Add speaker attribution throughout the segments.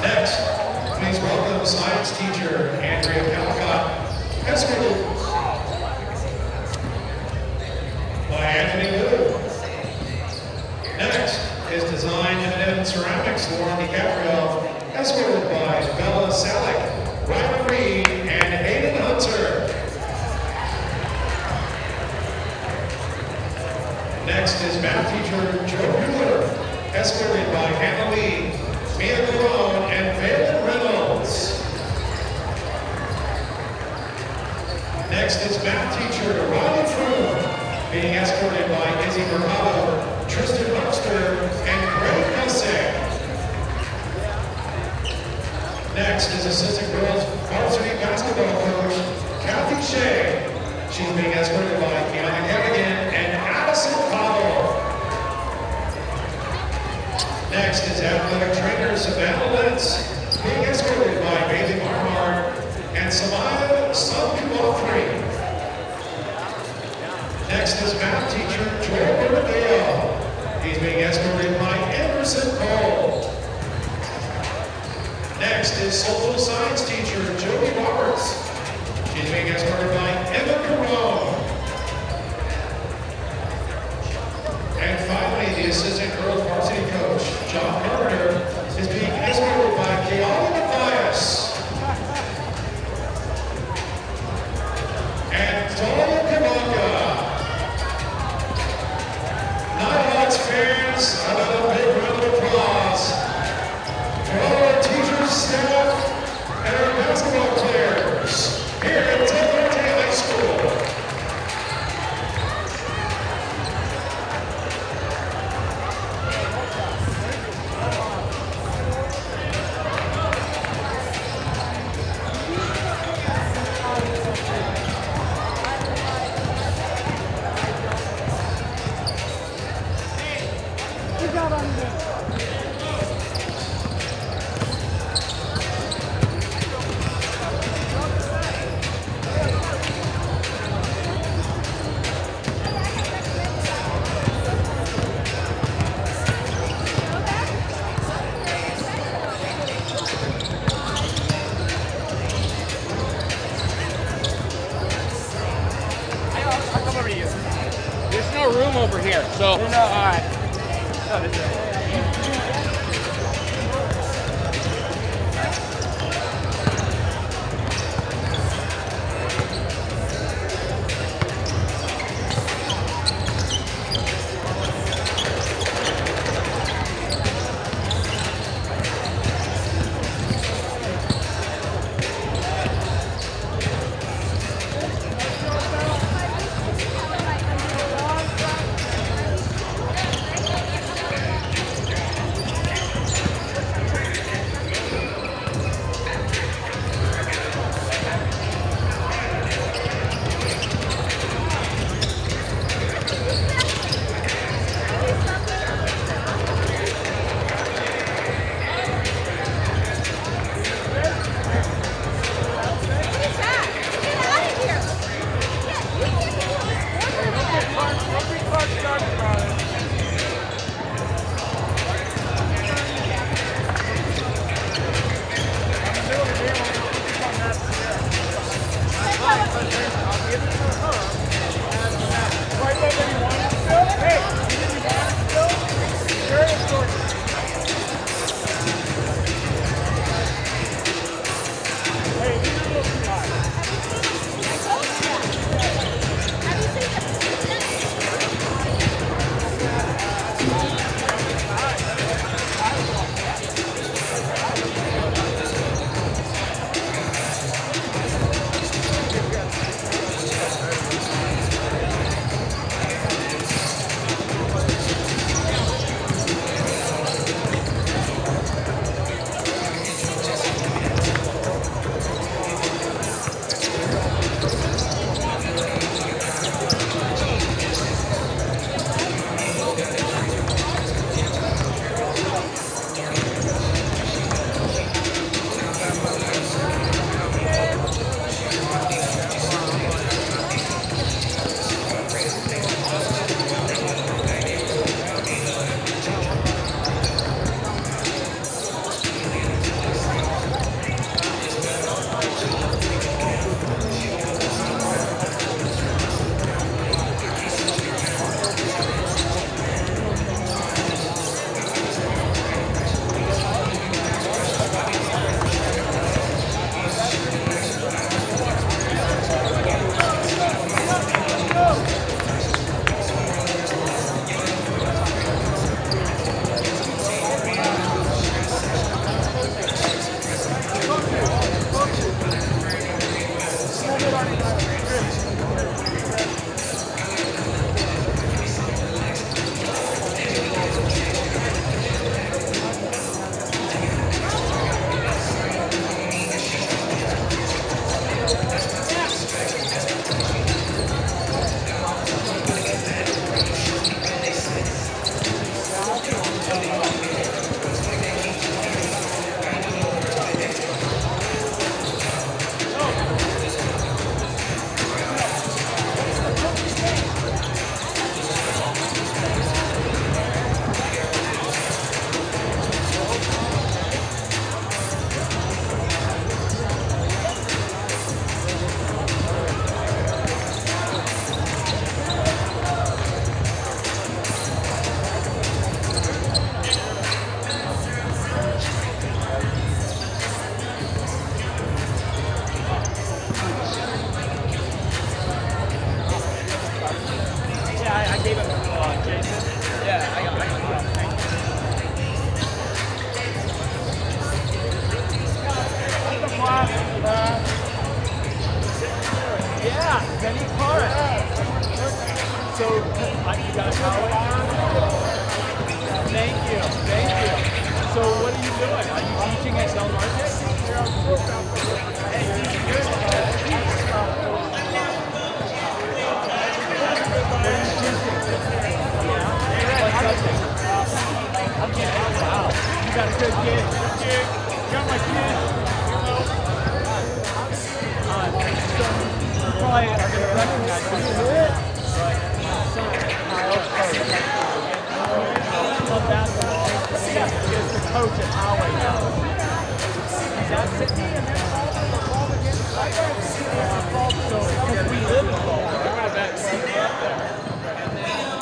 Speaker 1: Next, please welcome science teacher Andrea Calcott, escorted by Anthony Wu. Next is design and ceramics Lauren DiCaprio, escorted by Bella Salick, Ryan Reed, and Hayden Hunter. Next is math teacher Joe Mueller, escorted by Hannah Lee, Mia Malone, and Valen Reynolds. Next is math teacher Ronnie Froome, being escorted by Izzy Mercado, Tristan Huckster, and Greg Hussey. Next is assistant girls varsity basketball coach Kathy Shea. She's being escorted by Kiana Hennigan and Addison Powell. Next is athletic trainer Savannah Lentz, being escorted by Bailey Marmar and Samaya Sunkumothri. Next is math teacher Joel Bernadeo. He's being escorted by Anderson Cole. Next is social science teacher Jody Roberts. She's being escorted by Emma Carone. And finally, the assistant girls varsity coach, John Carter, is being escorted by Keala Mathias and Talia Kamanka. Nighthawks fans, another big round of applause for all our teachers, staff, and our basketball players here at Tecate High School.
Speaker 2: There's no room over here, so. No, all right. teaching at Del Market? Wow. You got a good kid. You got my kid. You probably are going to recognize me. Love basketball. Is the coach at Poway now. That's Sydney and then Fall against Fall. So because we live in Fall.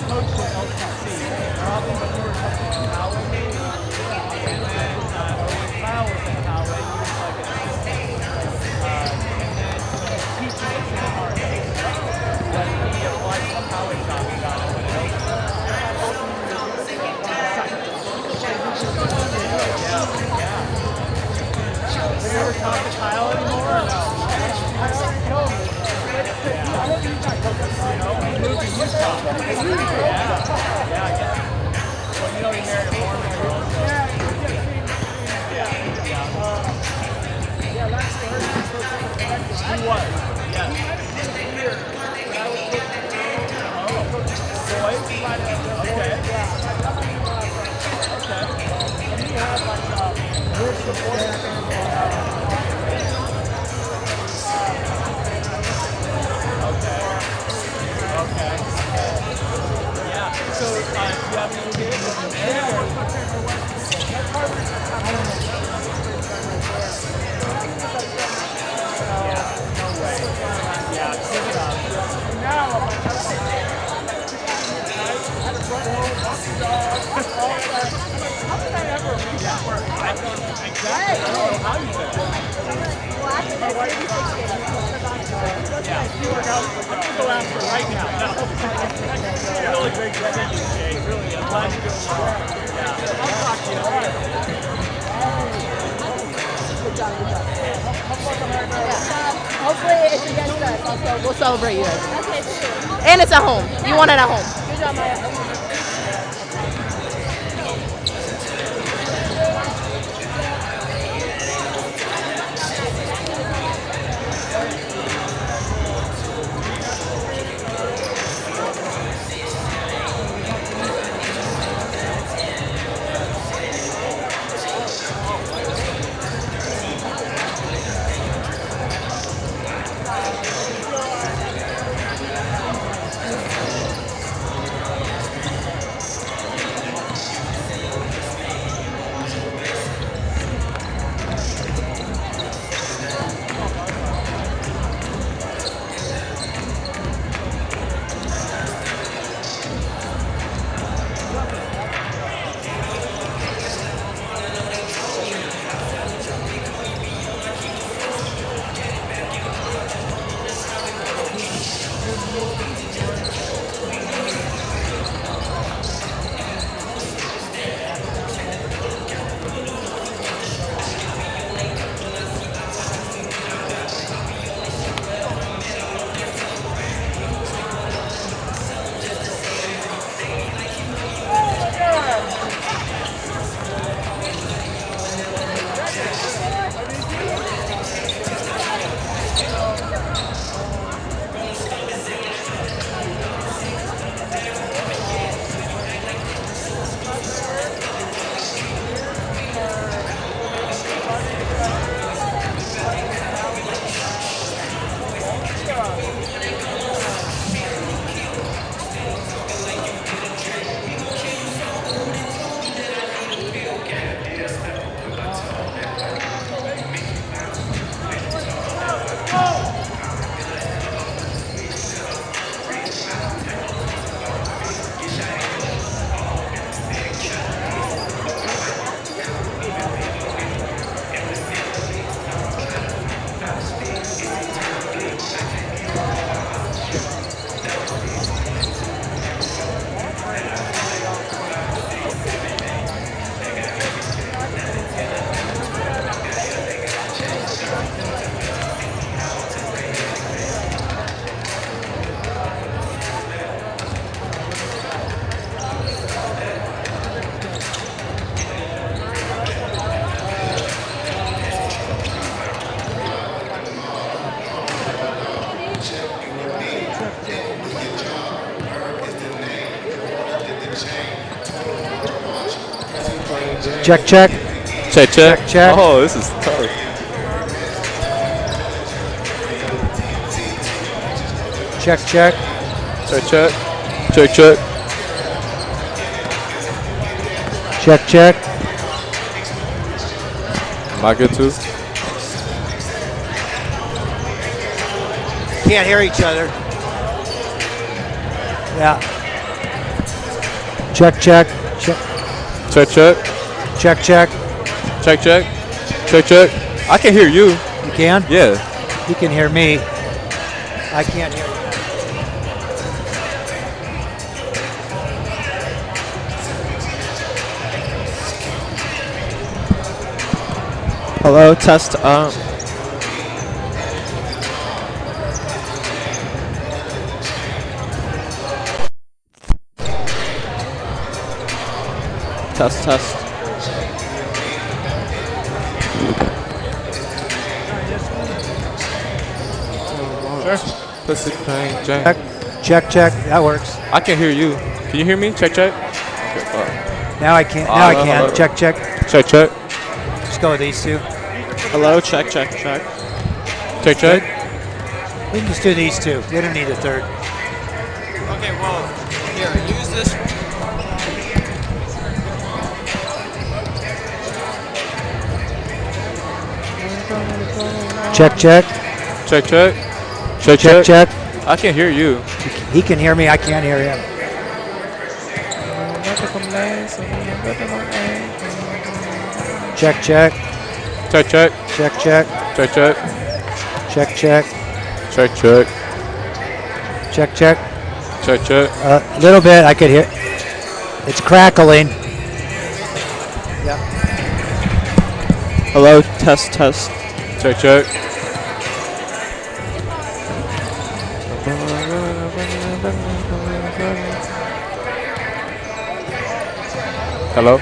Speaker 2: Coach at LCC. Probably when we were coaching at Poway maybe. And then when Kyle was at Poway, he was like an assistant. And then teaching at San Marcos. But he applied for the Poway job and got it. Have you ever talked to Kyle anymore or no? I already told him. I don't think I told him. You know, he moved to Utah. Yeah, I guess. Well, you know he married a Mormon girl. So. Yeah, that's the first. He was, yes. Oh, boys? Okay. And he had like good support. Okay. Yeah. So, do you have any kids? No way. Yeah, good job. Now, I had a front home, all that. How did I ever reach that work? I don't know exactly. I don't know how you did it. My wife is yeah, you work out. I'm going to go after it right now. No. Really great to see you, Jake. Really, I'm glad you're doing well. Yeah. I'll talk to you. All right. Good job.
Speaker 3: Hopefully, if you guys do, we'll celebrate you guys. Okay, too. And it's at home. You want it at home. Good job, Maya.
Speaker 4: Check, check.
Speaker 5: Check, check.
Speaker 4: Check.
Speaker 5: Oh, this is tough.
Speaker 4: Check, check.
Speaker 5: Check, check. Check, check.
Speaker 4: Check, check.
Speaker 5: Am I good too?
Speaker 4: Can't hear each other. Yeah. Check, check. Check.
Speaker 5: Check, check.
Speaker 4: Check, check.
Speaker 5: Check, check. Check, check. I can hear you.
Speaker 4: You can?
Speaker 5: Yeah.
Speaker 4: You can hear me. I can't hear you.
Speaker 6: Hello, test. Test, test.
Speaker 5: Sure. Pussy pain, Jane.
Speaker 4: Check, check, check. That works.
Speaker 5: I can hear you. Can you hear me? Check, check. Okay,
Speaker 4: Now I can't. Now I can. Check, check.
Speaker 5: check, check.
Speaker 4: Just go with these two.
Speaker 6: Hello, check, check, check.
Speaker 5: Check, check.
Speaker 4: We can just do these two. We don't need a third.
Speaker 6: Okay, well, here, use this.
Speaker 4: Check, check.
Speaker 5: Check, check. Check,
Speaker 4: Check, check.
Speaker 5: I can hear you.
Speaker 4: He can hear me. I can't hear him. Check, check.
Speaker 5: Check, check.
Speaker 4: Check, check.
Speaker 5: Check, check.
Speaker 4: Check, check.
Speaker 5: Check, check.
Speaker 4: Check, check.
Speaker 5: Check, check.
Speaker 4: A little bit. I could hear. It's crackling. Yeah.
Speaker 6: Hello, test, test.
Speaker 5: Check, check. Hello?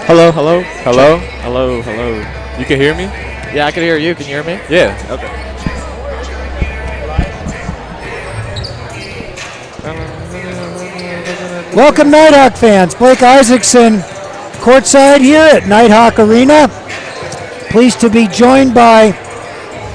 Speaker 6: Hello, hello.
Speaker 5: Hello?
Speaker 6: Check. Hello, hello.
Speaker 5: You can hear me?
Speaker 6: Yeah, I can hear you. Can you hear me?
Speaker 5: Yeah.
Speaker 6: Okay.
Speaker 4: Welcome, Nighthawk fans. Blake Isaacson, courtside here at Nighthawk Arena. Pleased to be joined by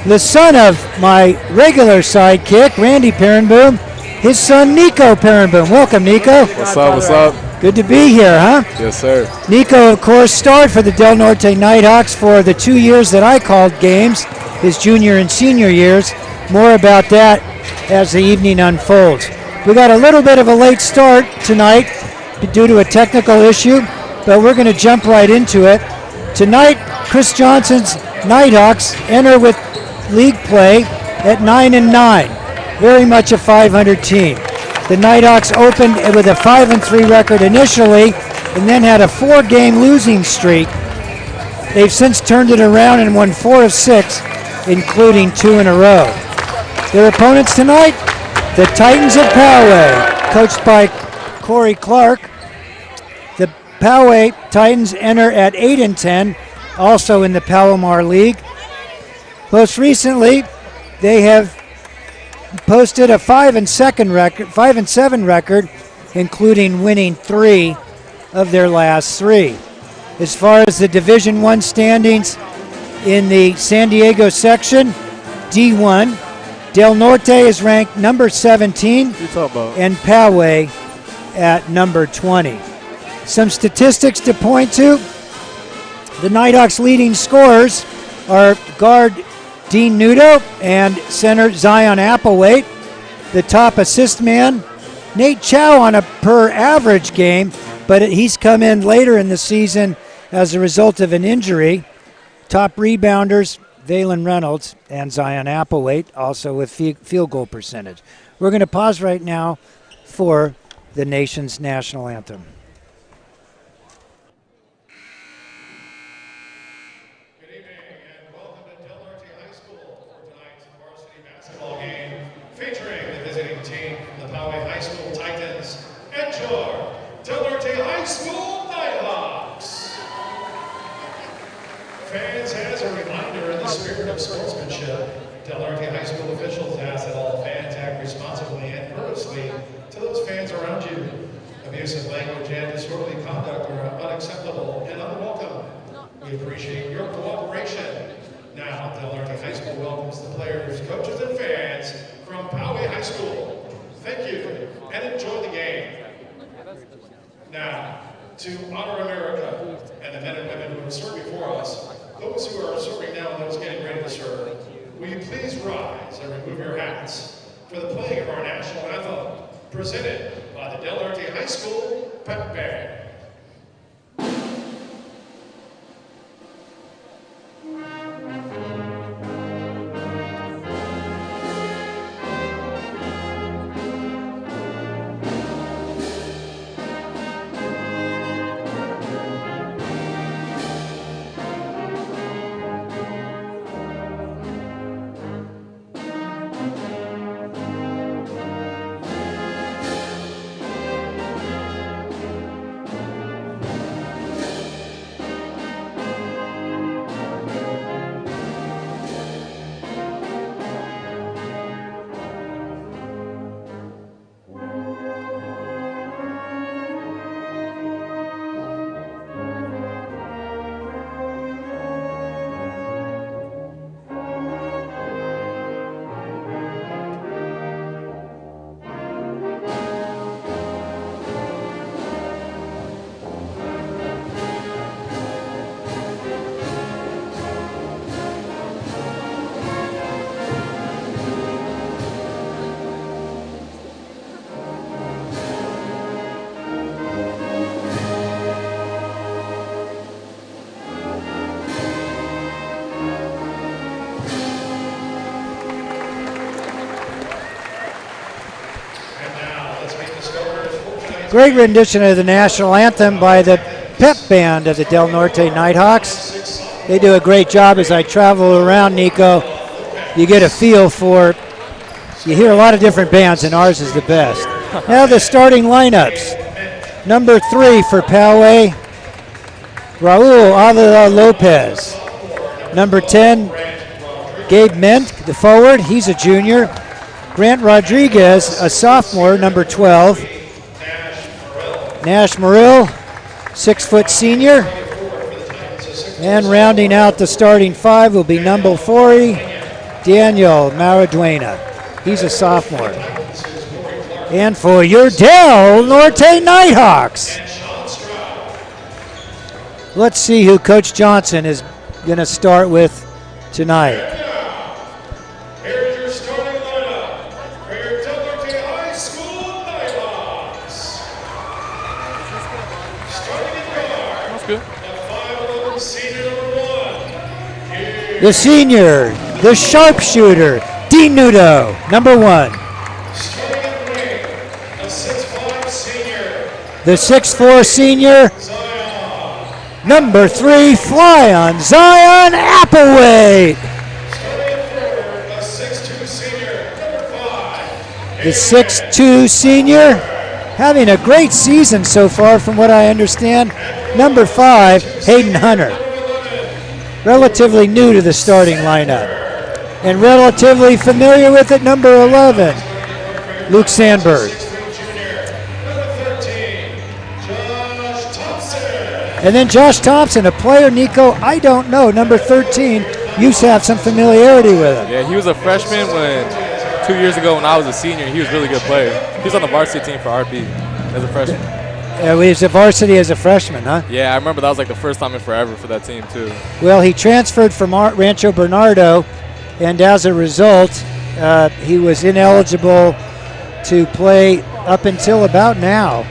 Speaker 4: the son of my regular sidekick, Randy Perenboom, his son, Nico Perenboom. Welcome, Nico.
Speaker 5: What's up? What's up?
Speaker 4: Good to be here, huh?
Speaker 5: Yes, sir.
Speaker 4: Nico, of course, starred for the Del Norte Nighthawks for the 2 years that I called games, his junior and senior years. More about that as the evening unfolds. We got a little bit of a late start tonight due to a technical issue, but we're going to jump right into it. Tonight, Chris Johnson's Nighthawks enter with league play at 9-9, very much a 500 team. The Nighthawks opened with a 5-3 record initially, and then had a 4-game losing streak. They've since turned it around and won 4 of 6, including 2 in a row. Their opponents tonight, the Titans of Poway, coached by Corey Clark. The Poway Titans enter at 8-10, also in the Palomar League. Most recently, they have posted a 5-7 record, including winning 3 of their last 3. As far as the Division I standings in the San Diego section, D1, Del Norte is ranked number 17 and Poway at number 20. Some statistics to point to. The Nighthawks' leading scorers are guard Dean Nudo and center Zion Applewhite. The top assist man, Nate Chow, on a per average game, but he's come in later in the season as a result of an injury. Top rebounders, Valen Reynolds and Zion Applewhite, also with field goal percentage. We're going to pause right now for the nation's national anthem.
Speaker 1: Good evening and welcome to Del Norte High School for tonight's varsity basketball game featuring the visiting team, the Poway High School Titans, and your Del Norte High School Nighthawks. Fans, as a reminder, in the spirit of sportsmanship, Del Norte High School officials ask that all fans act responsibly and courteously to those fans around you. Abusive language and disorderly conduct are unacceptable and unwelcome. We appreciate your cooperation. Now, Del Norte High School welcomes the players, coaches, and fans from Poway High School. Thank you and enjoy the game. Now, to honor America and the men and women who have served before us, those who are serving now and those getting ready to serve, will you please rise and remove your hats for the playing of our national anthem, presented by the Del Norte High School Pep Band.
Speaker 4: Great rendition of the national anthem by the pep band of the Del Norte Nighthawks. They do a great job. As I travel around, Nico, you get a feel for, you hear a lot of different bands, and ours is the best. Now the starting lineups. Number 3 for Poway, Raul Avila Lopez. Number 10, Gabe Ment, the forward, he's a junior. Grant Rodriguez, a sophomore, number 12. Nash Murill, 6-foot senior. And rounding out the starting 5 will be number 40, Daniel Maraduena. He's a sophomore. And for your Del Norte Nighthawks, let's see who Coach Johnson is going to start with tonight. The senior, the sharpshooter, Dean Nudo, number 1. The 6'4 senior, number 3, fly on Zion Applewhite. The 6'2 senior, having a great season so far from what I understand, number 5, Hayden Hunter. Relatively new to the starting lineup and relatively familiar with it, number 11, Luke Sandberg. And then Josh Thompson, a player, Nico, I don't know, number 13, used to have some familiarity with him.
Speaker 5: Yeah, he was a freshman when 2 years ago when I was a senior. He was a really good player. He was on the varsity team for RP as a freshman.
Speaker 4: He was a varsity as a freshman, huh?
Speaker 5: Yeah, I remember that was like the first time in forever for that team, too.
Speaker 4: Well, he transferred from Rancho Bernardo, and as a result, he was ineligible to play up until about now.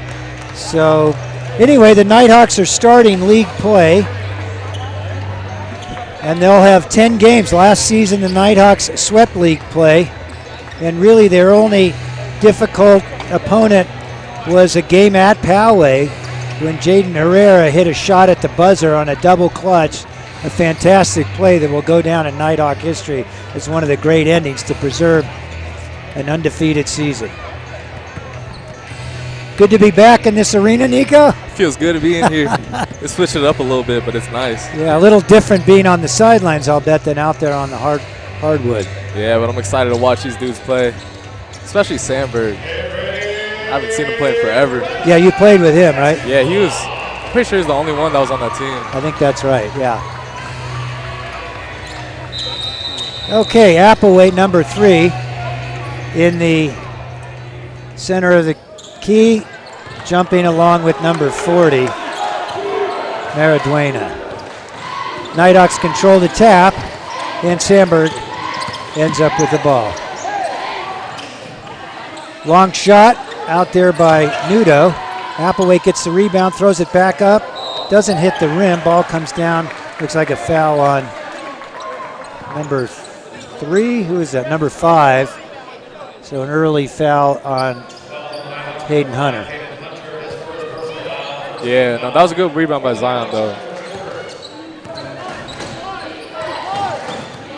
Speaker 4: So, anyway, the Nighthawks are starting league play, and they'll have 10 games. Last season, the Nighthawks swept league play, and really their only difficult opponent was a game at Poway when Jaden Herrera hit a shot at the buzzer on a double clutch, a fantastic play that will go down in Nighthawk history as one of the great endings to preserve an undefeated season. Good to be back in this arena, Nico?
Speaker 5: Feels good to be in here. They switched it up a little bit, but it's nice.
Speaker 4: Yeah, a little different being on the sidelines, I'll bet, than out there on the hardwood.
Speaker 5: Yeah, but I'm excited to watch these dudes play, especially Sandberg. haven't seen him play in forever.
Speaker 4: Yeah, you played with him, right?
Speaker 5: Yeah, he was. Pretty sure he's the only one that was on that team.
Speaker 4: I think that's right. Yeah. Okay, Appleweight number 3 in the center of the key, jumping along with number 40, Maraduena. Nighthawks control the tap, and Sandberg ends up with the ball. Long shot out there by Nudo. Appleweight gets the rebound, throws it back up, doesn't hit the rim. Ball comes down, looks like a foul on number 3. Who is that? Number 5. So an early foul on Hayden Hunter.
Speaker 5: Yeah, no, that was a good rebound by Zion, though.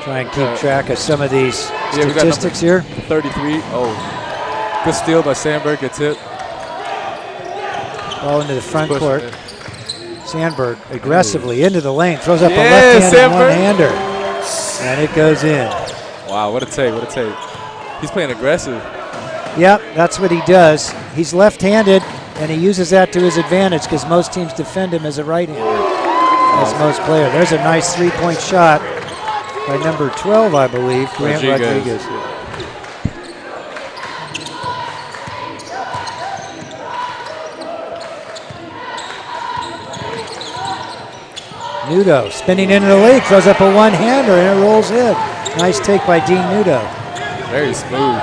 Speaker 4: Try and keep track of some of these
Speaker 5: Yeah, we got
Speaker 4: statistics here.
Speaker 5: 33. Oh, good steal by Sandberg. Gets hit.
Speaker 4: Ball into the front
Speaker 5: Pushing
Speaker 4: court.
Speaker 5: it.
Speaker 4: Sandberg aggressively into the lane, throws up a
Speaker 5: Yeah,
Speaker 4: left-handed
Speaker 5: Sandberg.
Speaker 4: one-hander, and it goes in.
Speaker 5: Wow, what a take, what a take. He's playing aggressive.
Speaker 4: Yep, that's what he does. He's left-handed, and he uses that to his advantage because most teams defend him as a right-hander, as most players. There's a nice three-point shot by number 12, I believe, Grant Rodriguez. Nudo spinning into the lead, throws up a one-hander, and it rolls in. Nice take by Dean Nudo.
Speaker 5: Very smooth.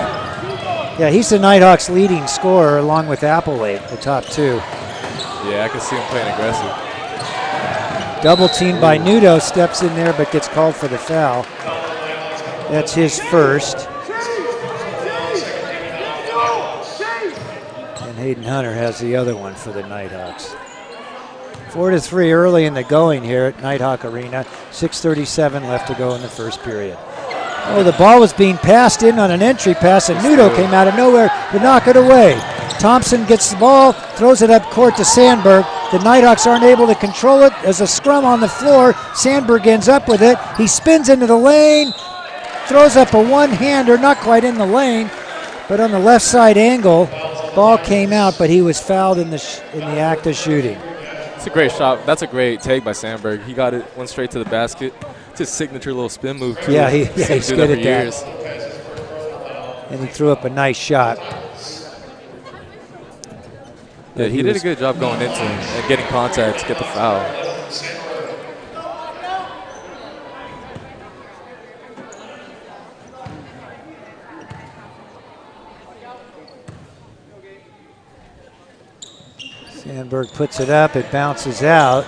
Speaker 4: Yeah, he's the Nighthawks' leading scorer along with Appleweight, the top 2.
Speaker 5: Yeah, I can see him playing aggressive.
Speaker 4: Double teamed by Nudo, steps in there but gets called for the foul. That's his first. And Hayden Hunter has the other one for the Nighthawks. 4-3 early in the going here at Nighthawk Arena. 6:37 left to go in the first period. Oh, the ball was being passed in on an entry pass, and Nudo came out of nowhere to knock it away. Thompson gets the ball, throws it up court to Sandberg. The Nighthawks aren't able to control it. There's a scrum on the floor. Sandberg ends up with it. He spins into the lane, throws up a one-hander, not quite in the lane, but on the left side angle. Ball came out, but he was fouled in the act of shooting.
Speaker 5: It's a great shot. That's a great take by Sandberg. He got it, went straight to the basket. It's his signature little spin move, too.
Speaker 4: Yeah, he's good at
Speaker 5: years.
Speaker 4: that. And he threw up a nice shot.
Speaker 5: Yeah, he did a good job going into him and getting contact to get the foul.
Speaker 4: Sandberg puts it up, it bounces out,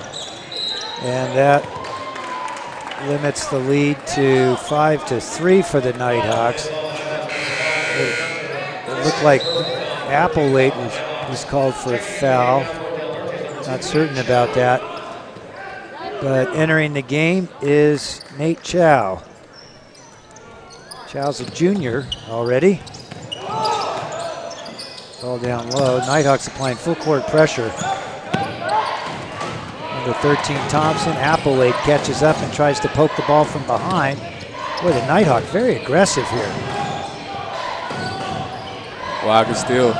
Speaker 4: and that limits the lead to 5-3 for the Nighthawks. It looked like Appleweight was called for a foul. Not certain about that. But entering the game is Nate Chow. Chow's a junior already. Ball down low. Nighthawks applying full court pressure. Number 13 Thompson. Appleweight catches up and tries to poke the ball from behind. Boy, the Nighthawk very aggressive here.
Speaker 5: Wow, good steal.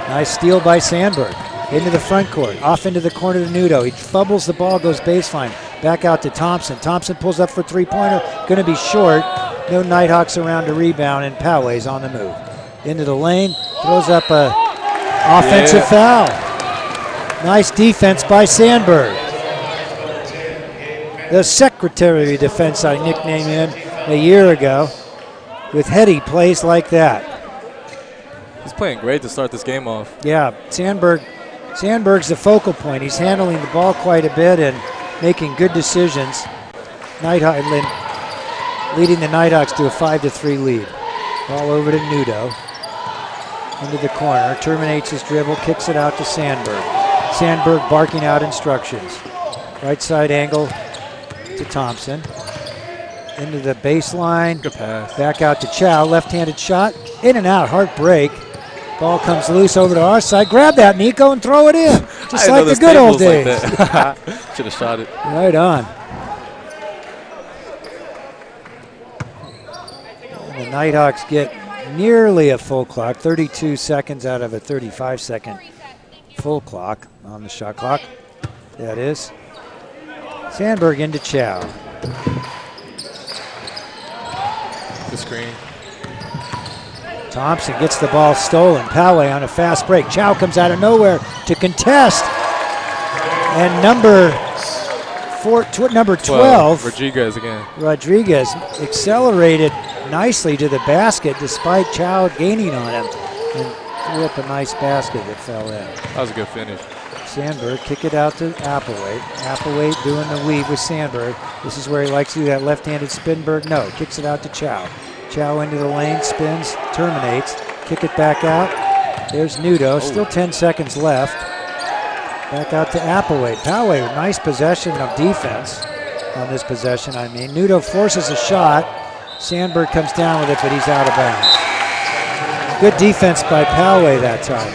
Speaker 4: Nice steal by Sandberg. Into the front court. Off into the corner to Nudo. He fumbles the ball, goes baseline. Back out to Thompson. Thompson pulls up for three-pointer. Going to be short. No Nighthawks around to rebound, and Poway's on the move. Into the lane. Throws up a offensive foul. Nice defense by Sandberg. The Secretary of Defense I nicknamed him a year ago with heady plays like that.
Speaker 5: He's playing great to start this game off.
Speaker 4: Yeah, Sandberg's the focal point. He's handling the ball quite a bit and making good decisions. Nighthawk leading the Nighthawks to a 5-3 lead. Ball over to Nudo. Into the corner, terminates his dribble, kicks it out to Sandberg. Sandberg barking out instructions. Right side angle to Thompson. Into the baseline.
Speaker 5: Good pass.
Speaker 4: Back out to Chow, left-handed shot. In and out, hard break. Ball comes loose over to our side. Grab that, Nico, and throw it in. Just like the good old days.
Speaker 5: Like should have shot it.
Speaker 4: Right on. And the Nighthawks get nearly a full clock, 32 seconds out of a 35-second full clock on the shot clock. That is. Sandberg into Chow.
Speaker 5: The screen.
Speaker 4: Thompson gets the ball stolen. Poway on a fast break. Chow comes out of nowhere to contest. And number 12,
Speaker 5: Rodriguez again.
Speaker 4: Rodriguez accelerated nicely to the basket despite Chow gaining on him. And threw up a nice basket that fell in.
Speaker 5: That was a good finish.
Speaker 4: Sandberg kick it out to Applewhite. Applewhite doing the weave with Sandberg. This is where he likes to do that left-handed spinberg. No, kicks it out to Chow. Chow into the lane, spins, terminates. Kick it back out. There's Nudo. Still 10 seconds left. Back out to Applewhite. Poway, nice possession of defense on this possession, I mean. Nudo forces a shot. Sandberg comes down with it, but he's out of bounds. Good defense by Poway that time.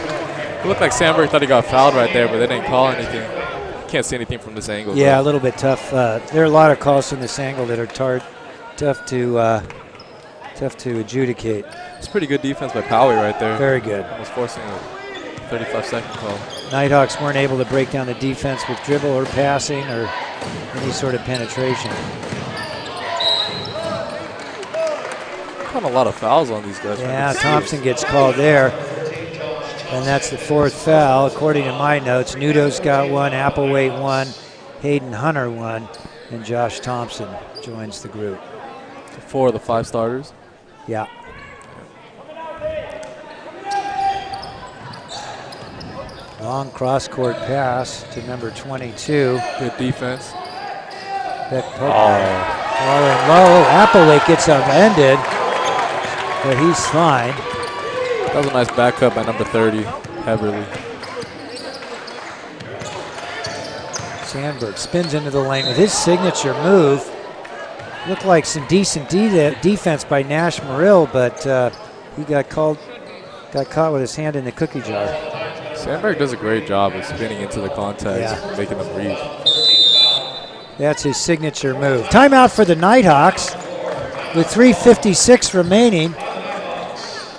Speaker 5: It looked like Sandberg thought he got fouled right there, but they didn't call anything. Can't see anything from this angle.
Speaker 4: Yeah,
Speaker 5: though.
Speaker 4: a little bit tough. There are a lot of calls from this angle that are tough to adjudicate.
Speaker 5: It's pretty good defense by Poway right there.
Speaker 4: Very good.
Speaker 5: Almost forcing a 35-second call.
Speaker 4: Nighthawks weren't able to break down the defense with dribble or passing or any sort of penetration.
Speaker 5: Caught a lot of fouls on these guys.
Speaker 4: Yeah, Thompson gets called there. And that's the fourth foul. According to my notes, Nudo's got one, Applewhite one, Hayden Hunter one, and Josh Thompson joins the group.
Speaker 5: 4 of the 5 starters.
Speaker 4: Yeah. Long cross-court pass to number 22.
Speaker 5: Good defense.
Speaker 4: Ball in low. Applewhite gets upended, but he's fine.
Speaker 5: That was a nice back cut by number 30, Heverly.
Speaker 4: Sandberg spins into the lane with his signature move. Looked like some decent defense by Nash Morrill, but he got caught with his hand in the cookie jar.
Speaker 5: Sandberg does a great job of spinning into the contact, and making them breathe.
Speaker 4: That's his signature move. Timeout for the Nighthawks with 3:56 remaining.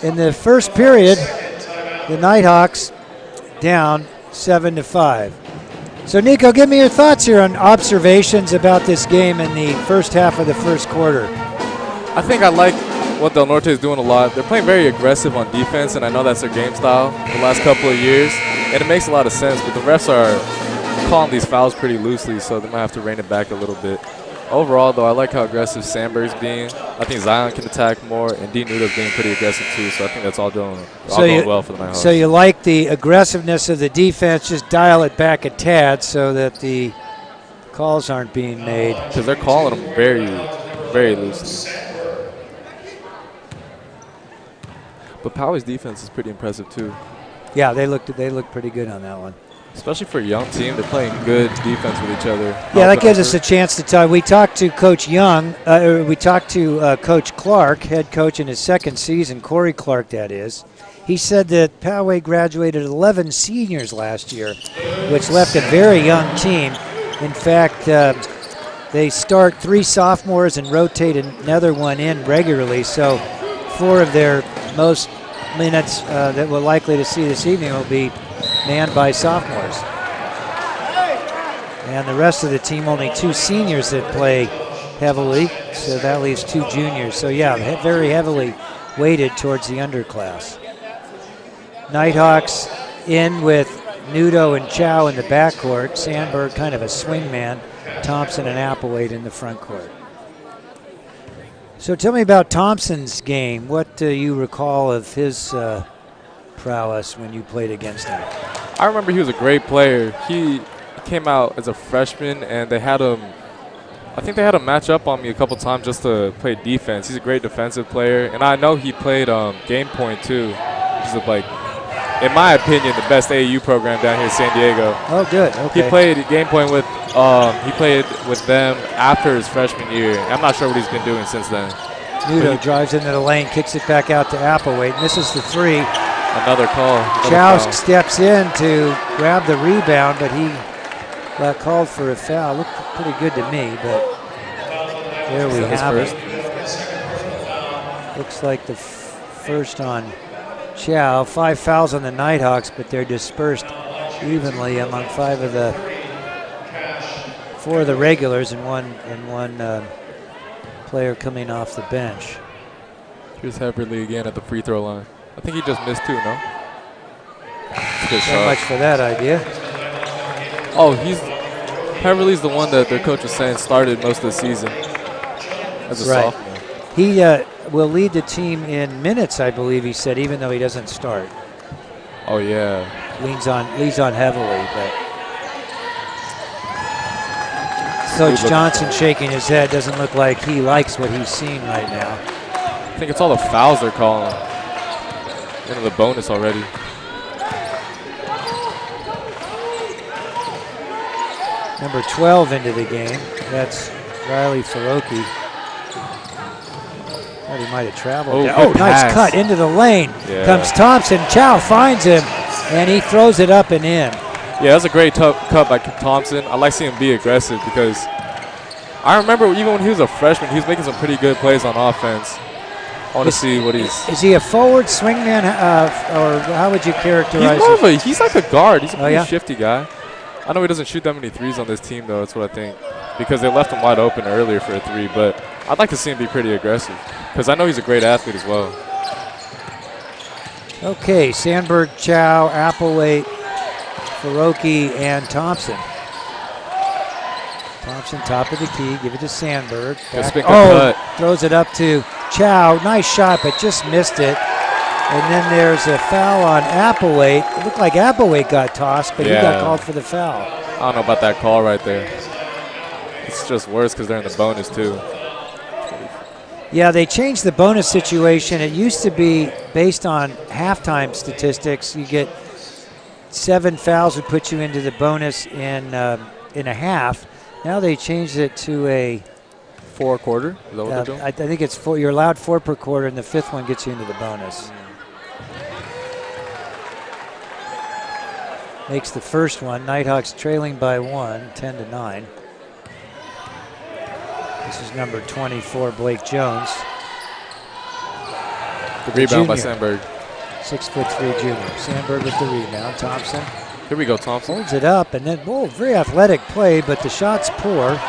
Speaker 4: In the first period, the Nighthawks down 7-5. So Nico, give me your thoughts here on observations about this game in the first half of the first quarter.
Speaker 5: I think I like what Del Norte is doing a lot. They're playing very aggressive on defense, and I know that's their game style the last couple of years, and it makes a lot of sense, but the refs are calling these fouls pretty loosely, so they might have to rein it back a little bit. Overall, though, I like how aggressive Sandberg's being. I think Zion can attack more, and D. Nudo's being pretty aggressive too, so I think that's all going well for the Nighthawks.
Speaker 4: So you like the aggressiveness of the defense, just dial it back a tad so that the calls aren't being made.
Speaker 5: Because they're calling them very, very loosely. But Poway's defense is pretty impressive too.
Speaker 4: Yeah, they looked pretty good on that one.
Speaker 5: Especially for a young team, they're playing good defense with each other.
Speaker 4: Yeah, that gives us a chance to talk. We talked to Coach Young. We talked to Coach Clark, head coach in his second season, Corey Clark, that is. He said that Poway graduated 11 seniors last year, which left a very young team. In fact, they start 3 sophomores and rotate another one in regularly. So 4 of their most minutes that we're likely to see this evening will be manned by sophomores. And the rest of the team, only 2 seniors that play heavily, so that leaves 2 juniors. So yeah, very heavily weighted towards the underclass. Nighthawks in with Nudo and Chow in the backcourt. Sandberg kind of a swing man. Thompson and Applewhite in the front court. So tell me about Thompson's game. What do you recall of his prowess when you played against him?
Speaker 5: I remember he was a great player. He came out as a freshman, and they had him, I think they had him match up on me a couple times just to play defense. He's a great defensive player, and I know he played game point too, which is like, in my opinion, the best AAU program down here in San Diego.
Speaker 4: Oh, good. Okay.
Speaker 5: He played game point with them after his freshman year. I'm not sure what he's been doing since then.
Speaker 4: Nudo drives into the lane, kicks it back out to Applewhite, misses the 3.
Speaker 5: Another call.
Speaker 4: Chow steps in to grab the rebound, but he got called for a foul. Looked pretty good to me, but there we have it. Looks like the first on Chow. 5 fouls on the Nighthawks, but they're dispersed evenly among 4 of the regulars and one player coming off the bench.
Speaker 5: Here's Heverly again at the free throw line. I think he just missed 2, no? Good
Speaker 4: So
Speaker 5: shot.
Speaker 4: much for that idea.
Speaker 5: Oh, Heverly's the one that their coach was saying started most of the season as a sophomore.
Speaker 4: He will lead the team in minutes, I believe he said, even though he doesn't start.
Speaker 5: Oh yeah.
Speaker 4: Leans on heavily, but Coach Johnson shaking his head. Doesn't look like he likes what he's seeing right now.
Speaker 5: I think it's all the fouls they're calling. Into the bonus already.
Speaker 4: Number 12 into the game. That's Riley Faroki. Thought he might have traveled.
Speaker 5: Oh,
Speaker 4: nice
Speaker 5: pass.
Speaker 4: cut into the lane.
Speaker 5: Yeah.
Speaker 4: Comes Thompson. Chow finds him, and he throws it up and in.
Speaker 5: Yeah, that's a great cut by Thompson. I like seeing him be aggressive because I remember even when he was a freshman, he was making some pretty good plays on offense. I want to see what he's.
Speaker 4: Is he a forward swingman, or how would you characterize him?
Speaker 5: He's like a guard. He's a pretty
Speaker 4: yeah?
Speaker 5: shifty guy. I know he doesn't shoot that many threes on this team, though. That's what I think. Because they left him wide open earlier for a 3, but I'd like to see him be pretty aggressive because I know he's a great athlete as well.
Speaker 4: Okay, Sandberg, Chow, Applewhite, Faroki, and Thompson. Thompson, top of the key, give it to Sandberg.
Speaker 5: Cut.
Speaker 4: Throws it up to Chow. Nice shot, but just missed it. And then there's a foul on Applewhite. It looked like Applewhite got tossed, but he got called for the foul.
Speaker 5: I don't know about that call right there. It's just worse because they're in the bonus, too.
Speaker 4: Yeah, they changed the bonus situation. It used to be based on halftime statistics. You get 7 fouls would put you into the bonus in a half. Now they changed it to a
Speaker 5: 4 quarter. Is that what they're doing?
Speaker 4: I think it's 4. You're allowed 4 per quarter, and the 5th one gets you into the bonus. Makes the first one. Nighthawks trailing by 1, 10-9. This is number 24, Blake Jones.
Speaker 5: The rebound by Sandberg.
Speaker 4: 6'3" junior. Sandberg with the rebound. Thompson.
Speaker 5: Here we go, Thompson.
Speaker 4: Holds it up, and then, very athletic play, but the shot's poor.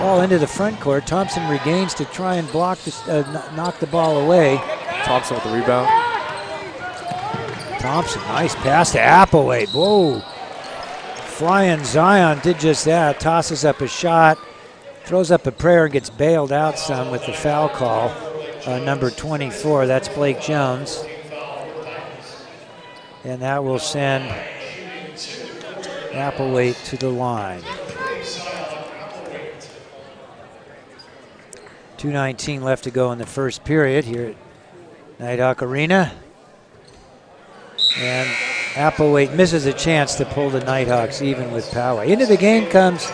Speaker 4: Ball into the front court. Thompson regains to try and block knock the ball away.
Speaker 5: Thompson with the rebound.
Speaker 4: Thompson, nice pass to Applewhite. Whoa. Flying Zion did just that. Tosses up a shot. Throws up a prayer and gets bailed out some with the foul call. Number 24, that's Blake Jones. And that will send Applewhite to the line. 2:19 left to go in the first period here at Nighthawk Arena. And Applewhite misses a chance to pull the Nighthawks even with Poway. Into the game comes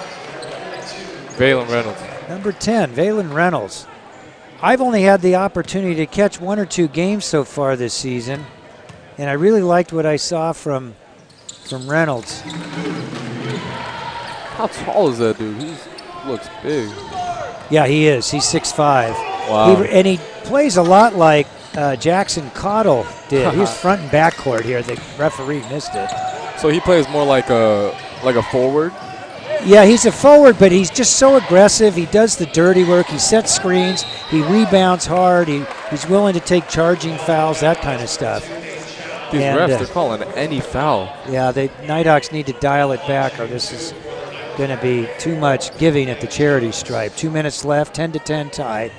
Speaker 5: Valen Reynolds.
Speaker 4: number 10, Valen Reynolds. I've only had the opportunity to catch 1 or 2 games so far this season, and I really liked what I saw from Reynolds.
Speaker 5: How tall is that dude? He looks big.
Speaker 4: Yeah, he is. He's 6'5".
Speaker 5: Wow.
Speaker 4: And he plays a lot like Jackson Cottle did. He was front and back court here. The referee missed it.
Speaker 5: So he plays more like a forward?
Speaker 4: Yeah, he's a forward, but he's just so aggressive. He does the dirty work. He sets screens. He rebounds hard. He's willing to take charging fouls, that kind of stuff.
Speaker 5: These refs, they're calling any foul.
Speaker 4: Yeah, the Nighthawks need to dial it back, or this is going to be too much giving at the charity stripe. 2 minutes left, 10-10 tie.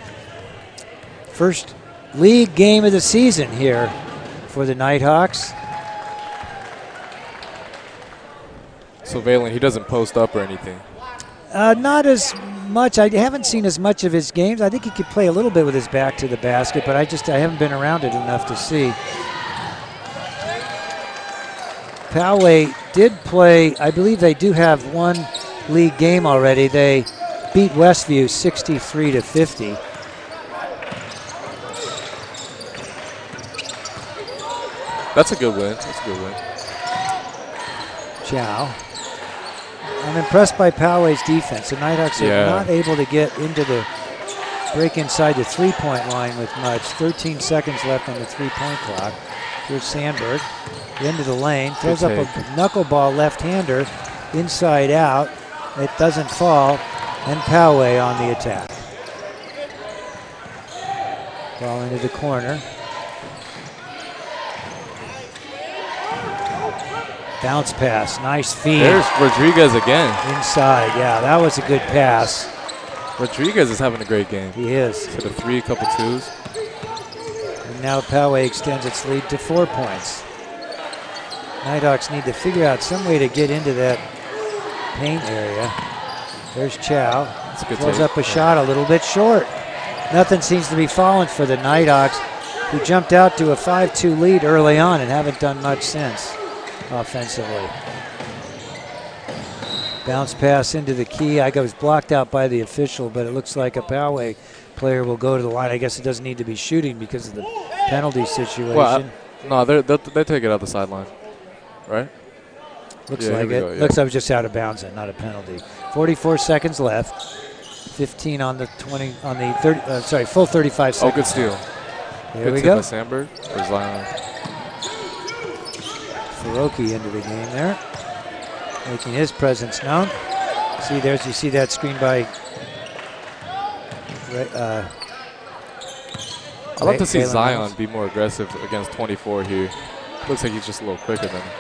Speaker 4: First league game of the season here for the Nighthawks.
Speaker 5: So Valen, he doesn't post up or anything?
Speaker 4: Not as much. I haven't seen as much of his games. I think he could play a little bit with his back to the basket, but I haven't been around it enough to see. Poway did play, I believe they do have 1 league game already. They beat Westview 63-50.
Speaker 5: That's a good win. That's a good win.
Speaker 4: Chow. I'm impressed by Poway's defense. The Nighthawks are not able to get into the break inside the three-point line with much. 13 seconds left on the three-point clock. Here's Sandberg into the lane, throws up a knuckleball left-hander, inside out. It doesn't fall, and Poway on the attack. Ball into the corner. Bounce pass, nice feed.
Speaker 5: There's Rodriguez again.
Speaker 4: Inside, yeah, that was a good pass.
Speaker 5: Rodriguez is having a great game.
Speaker 4: He is.
Speaker 5: To the three, couple twos.
Speaker 4: And now Poway extends its lead to 4 points. Nighthawks need to figure out some way to get into that paint area. There's Chow. Throws up a shot a little bit short. Nothing seems to be falling for the Nighthawks, who jumped out to a 5-2 lead early on and haven't done much since offensively. Bounce pass into the key. I was blocked out by the official, but it looks like a Poway player will go to the line. I guess it doesn't need to be shooting because of the penalty situation.
Speaker 5: Well, no, they take it out the sideline, right?
Speaker 4: Looks like it. Yeah. Looks like it was just out of bounds and not a penalty. 44 seconds left. 15 on the 20 on the 30. Full 35 seconds.
Speaker 5: Oh, good steal.
Speaker 4: There
Speaker 5: good
Speaker 4: we go.
Speaker 5: By Sandberg or Zion.
Speaker 4: Faroki into the game there, making his presence known. See, you see that screen by.
Speaker 5: I'd love to see Zion be more aggressive against 24 here. Looks like he's just a little quicker than him.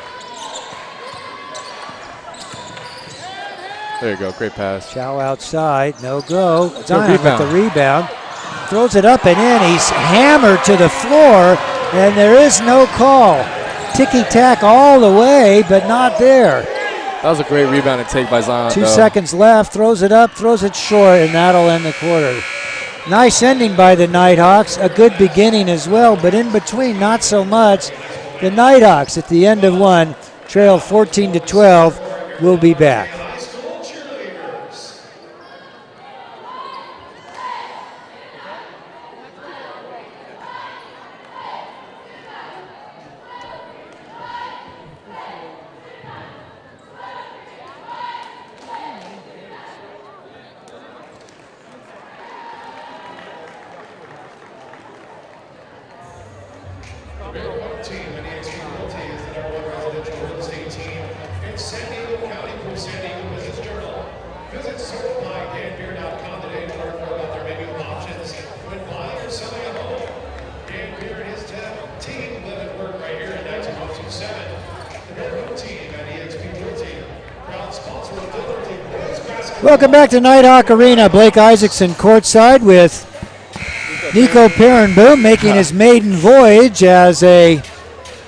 Speaker 5: There you go, great pass.
Speaker 4: Chow outside, no go. Zion with the rebound. Throws it up and in. He's hammered to the floor, and there is no call. Ticky-tack all the way, but not there.
Speaker 5: That was a great rebound and take by Zion.
Speaker 4: 2 seconds left, throws it up, throws it short, and that'll end the quarter. Nice ending by the Nighthawks, a good beginning as well, but in between, not so much. The Nighthawks at the end of one, trail 14-12, will be back. Welcome back to Nighthawk Arena. Blake Isaacson courtside with Nico Perenboom making his maiden voyage as a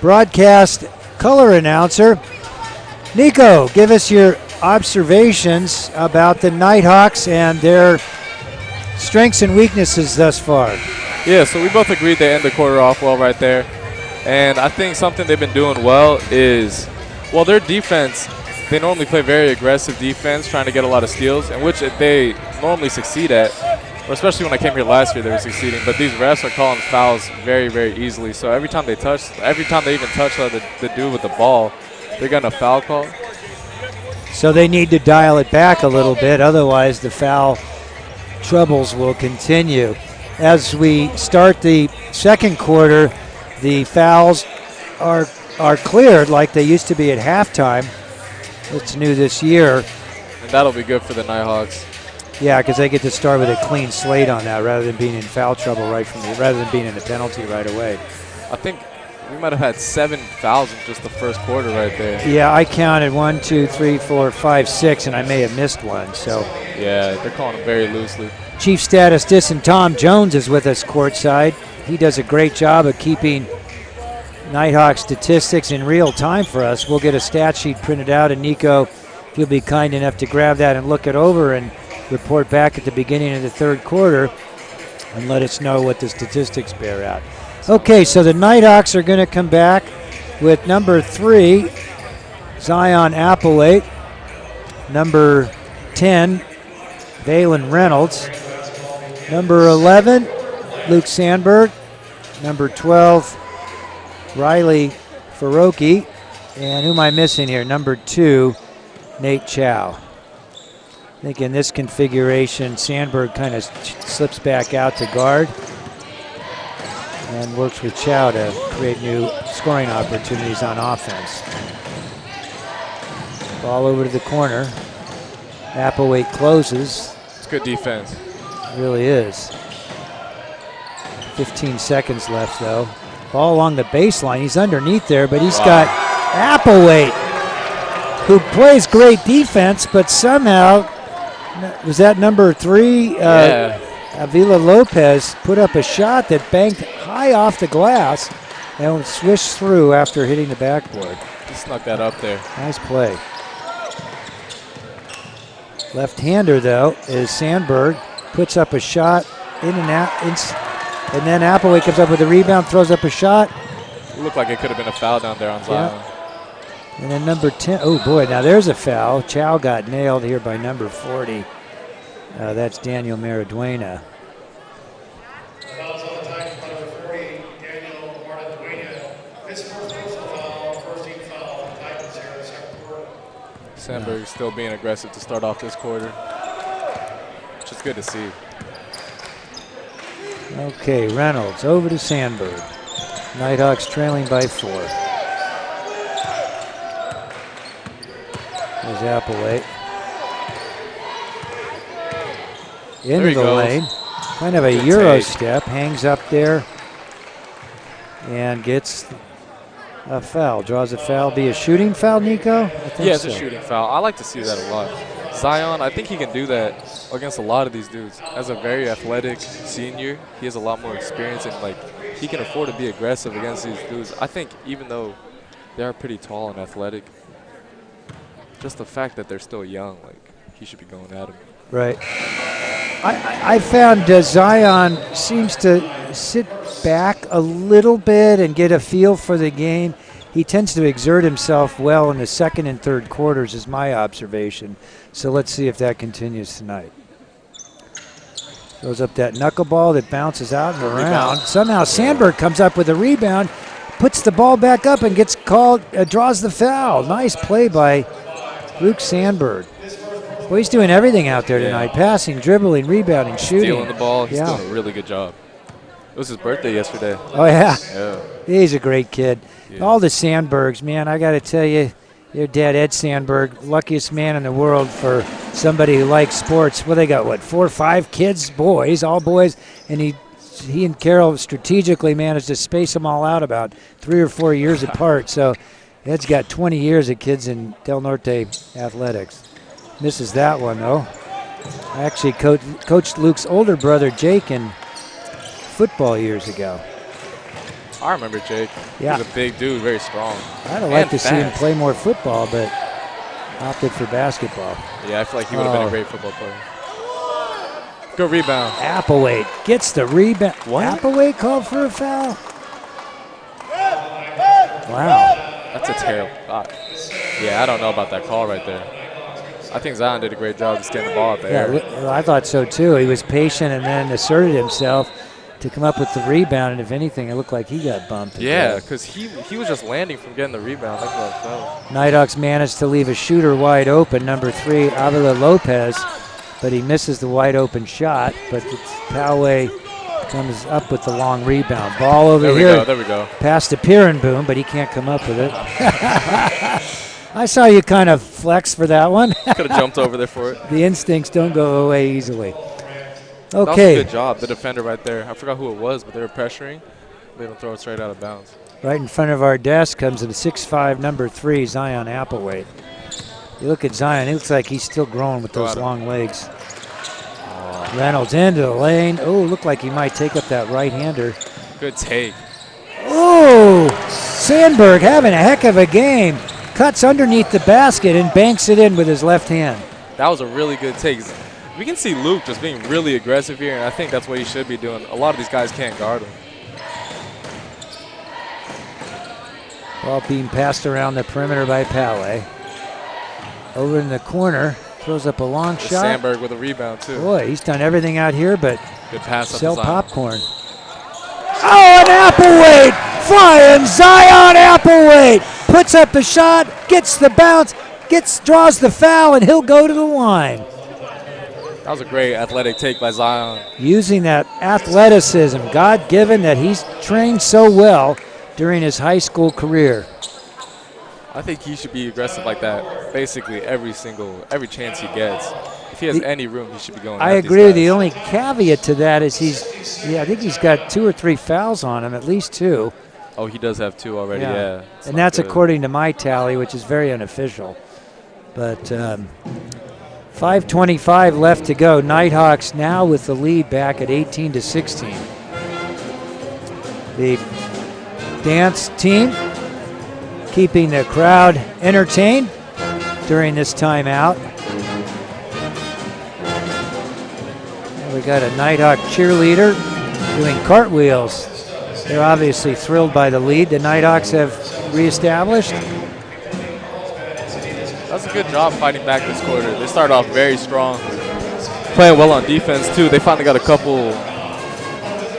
Speaker 4: broadcast color announcer. Nico, give us your observations about the Nighthawks and their strengths and weaknesses thus far.
Speaker 5: Yeah, so we both agreed they end the quarter off well right there. And I think something they've been doing well is, well, their defense, they normally play very aggressive defense, trying to get a lot of steals, and which they normally succeed at. Or especially when I came here last year, they were succeeding. But these refs are calling fouls very, very easily. So every time they even touch the dude with the ball, they're getting a foul call.
Speaker 4: So they need to dial it back a little bit, otherwise the foul troubles will continue. As we start the second quarter, the fouls are cleared like they used to be at halftime. It's new this year.
Speaker 5: And that'll be good for the Nighthawks.
Speaker 4: Yeah, because they get to start with a clean slate on that rather than being in foul trouble rather than being in a penalty right away.
Speaker 5: I think we might have had 7 fouls in just the first quarter right there.
Speaker 4: Yeah, I counted 1, 2, 3, 4, 5, 6, and I may have missed one. So
Speaker 5: yeah, they're calling them very loosely.
Speaker 4: Chief Statistician Tom Jones is with us courtside. He does a great job of keeping Nighthawk statistics in real time for us. We'll get a stat sheet printed out, and Nico, if you'll be kind enough to grab that and look it over and report back at the beginning of the third quarter and let us know what the statistics bear out. Okay, so the Nighthawks are going to come back with number 3, Zion Applewhite, number 10, Valen Reynolds, number 11, Luke Sandberg, number 12, Riley Faroki, and who am I missing here? Number 2, Nate Chow. think in this configuration, Sandberg kind of slips back out to guard and works with Chow to create new scoring opportunities on offense. Ball over to the corner. Applewhite closes.
Speaker 5: It's good defense.
Speaker 4: It really is. 15 seconds left, though. Ball along the baseline. He's underneath there, but he's got Applewhite, who plays great defense, but somehow, was that number 3? Avila Lopez put up a shot that banked high off the glass and swished through after hitting the backboard.
Speaker 5: He snuck that up there.
Speaker 4: Nice play. Left-hander, though, is Sandberg. Puts up a shot in and out, and then Applewhite comes up with a rebound, throws up a shot.
Speaker 5: It looked like it could have been a foul down there on Zion.
Speaker 4: Yeah. And then number 10, oh boy, now there's a foul. Chow got nailed here by number 40. That's Daniel Maraduena.
Speaker 1: Fouls on the time for number 40, Daniel Maraduena. His first personal foul, first team foul, Titans here in the second quarter.
Speaker 5: Sandberg is still being aggressive to start off this quarter, which is good to see.
Speaker 4: Okay, Reynolds over to Sandberg. Nighthawks trailing by 4. There's Applewhite. Into the lane. Kind of a
Speaker 5: Good
Speaker 4: Euro
Speaker 5: take.
Speaker 4: step. Hangs up there and gets a foul. Draws a foul. Be a shooting foul, Nico? I think
Speaker 5: Yeah, it's
Speaker 4: so.
Speaker 5: a shooting foul. I like to see that a lot. Zion, I think he can do that against a lot of these dudes. As a very athletic senior, he has a lot more experience, and like he can afford to be aggressive against these dudes. I think even though they are pretty tall and athletic, just the fact that they're still young, like he should be going at them.
Speaker 4: Right. I found Zion seems to sit back a little bit and get a feel for the game. He tends to exert himself well in the second and third quarters is my observation. So let's see if that continues tonight. Throws up that knuckleball that bounces out and around.
Speaker 5: Rebound.
Speaker 4: Somehow Sandberg comes up with a rebound, puts the ball back up and gets called, draws the foul. Nice play by Luke Sandberg. Well, he's doing everything out there tonight. Passing, dribbling, rebounding, shooting.
Speaker 5: Stealing the ball, he's doing a really good job. It was his birthday yesterday.
Speaker 4: Oh, yeah.
Speaker 5: Yeah.
Speaker 4: He's a great kid.
Speaker 5: Yeah.
Speaker 4: All the Sandbergs, man, I got to tell you, your dad, Ed Sandberg, luckiest man in the world for somebody who likes sports. Well, they got, what, 4 or 5 kids, boys, all boys, and he and Carol strategically managed to space them all out about 3 or 4 years apart. So Ed's got 20 years of kids in Del Norte athletics. Misses that one, though. I actually coached Luke's older brother, Jake, in football years ago.
Speaker 5: I remember Jake.
Speaker 4: Yeah.
Speaker 5: He was a big dude, very strong.
Speaker 4: I'd have liked to see him play more football, but opted for basketball.
Speaker 5: Yeah, I feel like he would have been a great football player. Good rebound.
Speaker 4: Applewhite gets the rebound.
Speaker 5: What?
Speaker 4: Applewhite called for a foul? Wow.
Speaker 5: That's a terrible shot. Yeah, I don't know about that call right there. I think Zion did a great job just getting the ball out there.
Speaker 4: Yeah, I thought so too. He was patient and then asserted himself to come up with the rebound, and if anything, it looked like he got bumped.
Speaker 5: Yeah, because he was just landing from getting the rebound. That's what I felt.
Speaker 4: Nighthawks managed to leave a shooter wide open, number 3, Avila Lopez, but he misses the wide open shot. But Poway comes up with the long rebound. Ball over here.
Speaker 5: There we go.
Speaker 4: Past to Pirenboom, but he can't come up with it. I saw you kind of flex for that one.
Speaker 5: Could have jumped over there for it.
Speaker 4: The instincts don't go away easily.
Speaker 5: That was
Speaker 4: Okay.
Speaker 5: a good job, the defender right there. I forgot who it was, but they were pressuring. Made him throw it straight out of bounds.
Speaker 4: Right in front of our desk comes the 6'5", number 3, Zion Applewhite. You look at Zion, it looks like he's still growing with those long legs. Reynolds into the lane. Oh, looked like he might take up that right-hander.
Speaker 5: Good take.
Speaker 4: Oh, Sandberg having a heck of a game. Cuts underneath the basket and banks it in with his left hand.
Speaker 5: That was a really good take. We can see Luke just being really aggressive here, and I think that's what he should be doing. A lot of these guys can't guard him.
Speaker 4: Ball being passed around the perimeter by Poway. Over in the corner, throws up a long shot.
Speaker 5: Sandberg with a rebound, too.
Speaker 4: Boy, he's done everything out here but
Speaker 5: Good pass up
Speaker 4: sell
Speaker 5: to Zion.
Speaker 4: popcorn. Oh, and Applewhite! Flying Zion Applewhite! Puts up the shot, gets the bounce, draws the foul, and he'll go to the line.
Speaker 5: That was a great athletic take by Zion.
Speaker 4: Using that athleticism, God-given, that he's trained so well during his high school career.
Speaker 5: I think he should be aggressive like that basically every chance he gets. If he has any room, he should be going.
Speaker 4: I agree. The only caveat to that is I think he's got 2 or 3 fouls on him, at least 2.
Speaker 5: Oh, he does have 2 already, yeah.
Speaker 4: And that's
Speaker 5: good.
Speaker 4: According to my tally, which is very unofficial. But 5:25 left to go. Nighthawks now with the lead back at 18-16. The dance team keeping the crowd entertained during this timeout. And we got a Nighthawk cheerleader doing cartwheels. They're obviously thrilled by the lead the Nighthawks have reestablished.
Speaker 5: That's a good job fighting back this quarter. They started off very strong, playing well on defense too. They finally got a couple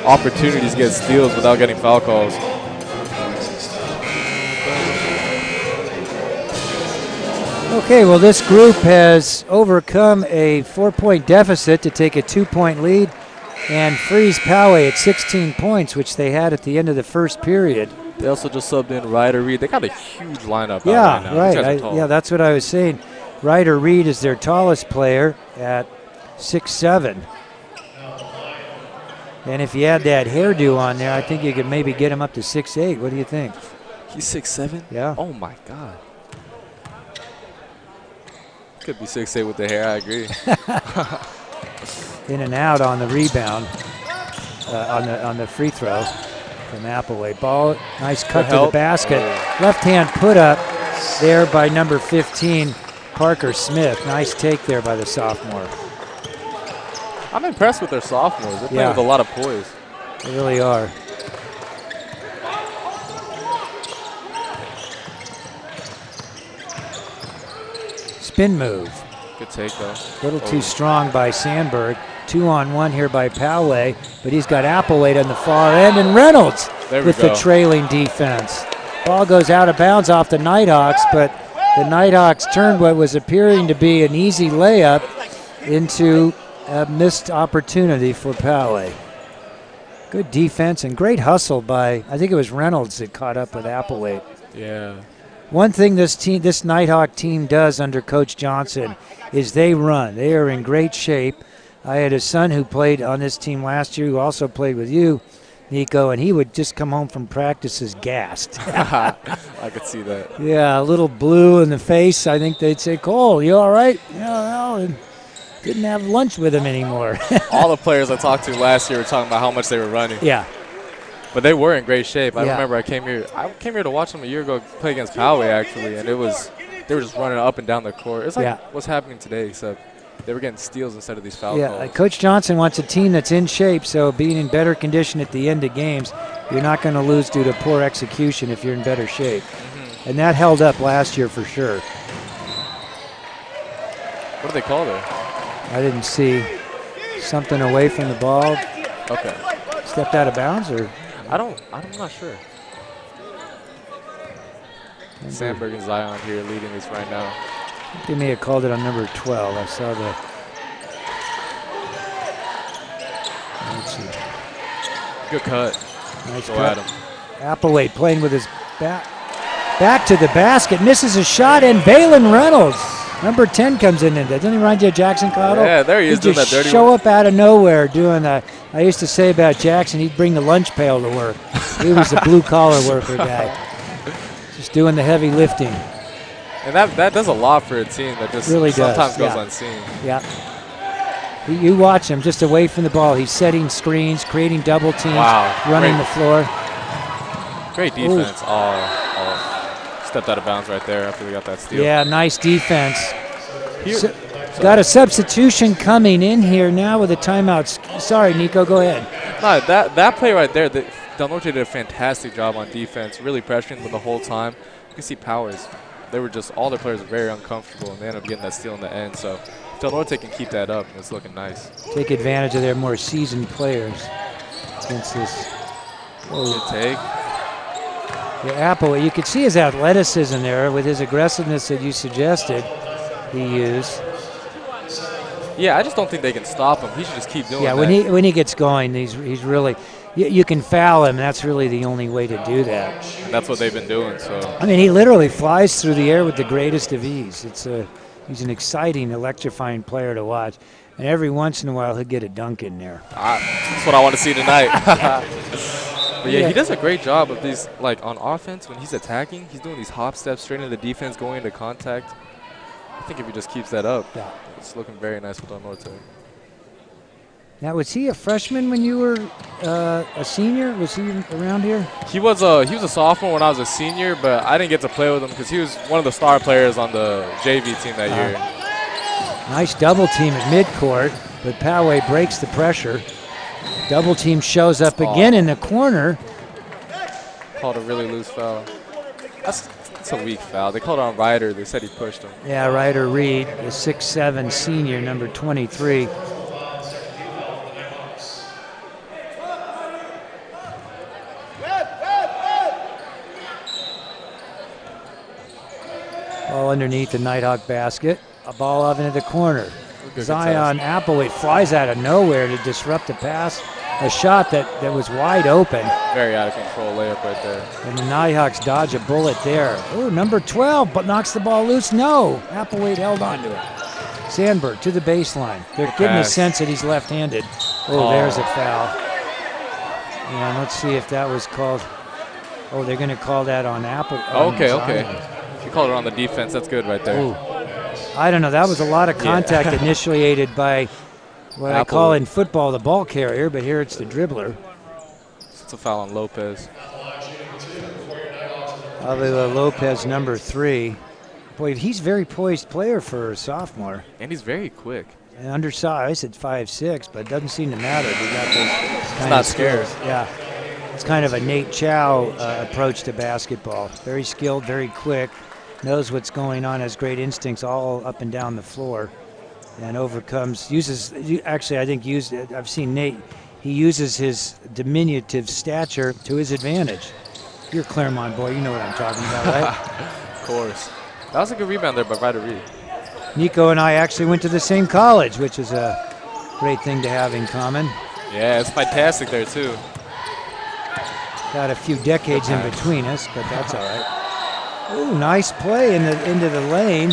Speaker 5: opportunities to get steals without getting foul calls.
Speaker 4: Okay, well, this group has overcome a 4-point deficit to take a 2-point lead and freeze Poway at 16 points, which they had at the end of the first period.
Speaker 5: They also just subbed in Ryder Reed. They got a huge lineup
Speaker 4: Yeah,
Speaker 5: out right now.
Speaker 4: right.
Speaker 5: These guys are tall.
Speaker 4: Yeah, that's what I was saying. Ryder Reed is their tallest player at 6'7". And if you add that hairdo on there, I think you could maybe get him up to 6'8". What do you think?
Speaker 5: He's 6'7"?
Speaker 4: Yeah.
Speaker 5: Oh, my God. Could be 6'8" with the hair, I agree.
Speaker 4: In and out on the rebound, on the free throw from Appleway. Ball, nice cut to the basket. Left hand put up there by number 15, Parker Smith. Nice take there by the sophomore.
Speaker 5: I'm impressed with their sophomores. They're playing with a lot of poise.
Speaker 4: They really are. Spin move.
Speaker 5: Good take, though.
Speaker 4: A little too strong by Sandberg. 2-on-1 here by Poway, but he's got Appleway on the far end, and Reynolds with the trailing defense. Ball goes out of bounds off the Nighthawks, but the Nighthawks turned what was appearing to be an easy layup into a missed opportunity for Poway. Good defense and great hustle by, I think it was Reynolds that caught up with Appleway.
Speaker 5: Yeah.
Speaker 4: One thing this Nighthawk team does under Coach Johnson is they run. They are in great shape. I had a son who played on this team last year who also played with you, Nico, and he would just come home from practices gassed.
Speaker 5: I could see that.
Speaker 4: Yeah, a little blue in the face. I think they'd say, Cole, you all right? Yeah, well, and didn't have lunch with him anymore.
Speaker 5: All the players I talked to last year were talking about how much they were running.
Speaker 4: Yeah.
Speaker 5: But they were in great shape. I remember I came here to watch them a year ago play against Poway, actually, and they were just running up and down the court. It's like what's happening today, except they were getting steals instead of these foul calls.
Speaker 4: Yeah, Coach Johnson wants a team that's in shape, so being in better condition at the end of games, you're not going to lose due to poor execution if you're in better shape. Mm-hmm. And that held up last year for sure.
Speaker 5: What do they call there?
Speaker 4: I didn't see. Something away from the ball.
Speaker 5: Okay.
Speaker 4: Stepped out of bounds, or?
Speaker 5: I'm not sure. Sandberg and Zion here leading this right now.
Speaker 4: They may have called it on number 12. I saw the. Let's see.
Speaker 5: Good cut.
Speaker 4: Nice
Speaker 5: Go
Speaker 4: cut.
Speaker 5: at him.
Speaker 4: Appleway playing with his back to the basket, misses a shot, and Balin Reynolds, number 10, comes in. Doesn't he remind you of Jackson Cottle?
Speaker 5: Yeah, there he is doing that dirty
Speaker 4: show up out of nowhere doing that. I used to say about Jackson, he'd bring the lunch pail to work. He was a blue-collar worker guy. Just doing the heavy lifting.
Speaker 5: And that does a lot for a team that just
Speaker 4: really
Speaker 5: sometimes goes unseen.
Speaker 4: Yeah. You watch him just away from the ball. He's setting screens, creating double teams, running the floor.
Speaker 5: Great defense. Oh, stepped out of bounds right there after we got that steal.
Speaker 4: Yeah, nice defense. Got a substitution coming in here now with a timeout. Sorry, Nico, go ahead.
Speaker 5: No, that play right there, Del Norte did a fantastic job on defense, really pressuring them the whole time. You can see Powers. They were just, all their players were very uncomfortable, and they ended up getting that steal in the end. So if Del Norte can keep that up, it's looking nice.
Speaker 4: Take advantage of their more seasoned players against this.
Speaker 5: Good take.
Speaker 4: Yeah, Apple, you could see his athleticism there with his aggressiveness that you suggested he used.
Speaker 5: Yeah, I just don't think they can stop him. He should just keep doing
Speaker 4: Yeah,
Speaker 5: that.
Speaker 4: when he gets going, he's really you can foul him. That's really the only way to do that.
Speaker 5: And that's what they've been doing. So
Speaker 4: I mean, he literally flies through the air with the greatest of ease. He's an exciting, electrifying player to watch. And every once in a while, he'll get a dunk in there.
Speaker 5: that's what I want to see tonight. But yeah, he does a great job of these, like on offense when he's attacking. He's doing these hop steps straight into the defense, going into contact. I think if he just keeps that up, it's looking very nice with Del Norte.
Speaker 4: Now, was he a freshman when you were a senior? Was he around here?
Speaker 5: He was a sophomore when I was a senior, but I didn't get to play with him because he was one of the star players on the JV team that year.
Speaker 4: Nice double team at midcourt, but Poway breaks the pressure. Double team shows up again in the corner.
Speaker 5: Called a really loose foul. That's a weak foul. They called it on Ryder. They said he pushed him.
Speaker 4: Yeah, Ryder Reed, the 6'7" senior, number 23. Ball underneath the Nighthawk basket. A ball off into the corner. Zion Applewhite flies out of nowhere to disrupt the pass. A shot that was wide open.
Speaker 5: Very out of control layup right there.
Speaker 4: And the Nighthawks dodge a bullet there. Oh, number 12, but knocks the ball loose. No, Applewhite held on to it. Sandberg to the baseline. They're getting a sense that he's left-handed. Oh, there's a foul. And let's see if that was called. Oh, they're going to call that on Apple.
Speaker 5: Okay. If you called it on the defense, that's good right there.
Speaker 4: Ooh. I don't know. That was a lot of contact initiated by what I call in football the ball carrier, but here it's the dribbler.
Speaker 5: It's a foul on Lopez.
Speaker 4: Avila Lopez, number 3. Boy, he's a very poised player for a sophomore.
Speaker 5: And he's very quick.
Speaker 4: And undersized at 5'6", but it doesn't seem to matter. He got those
Speaker 5: He's not scared.
Speaker 4: Yeah. It's kind of a Nate Chow approach to basketball. Very skilled, very quick. Knows what's going on, has great instincts all up and down the floor, and I've seen Nate, he uses his diminutive stature to his advantage. You're a Claremont boy, you know what I'm talking about, right?
Speaker 5: Of course. That was a good rebound there by Ryder Reed.
Speaker 4: Nico and I actually went to the same college, which is a great thing to have in common.
Speaker 5: Yeah, it's fantastic there too.
Speaker 4: Got a few decades in between us, but that's all right. Ooh, nice play into the lane.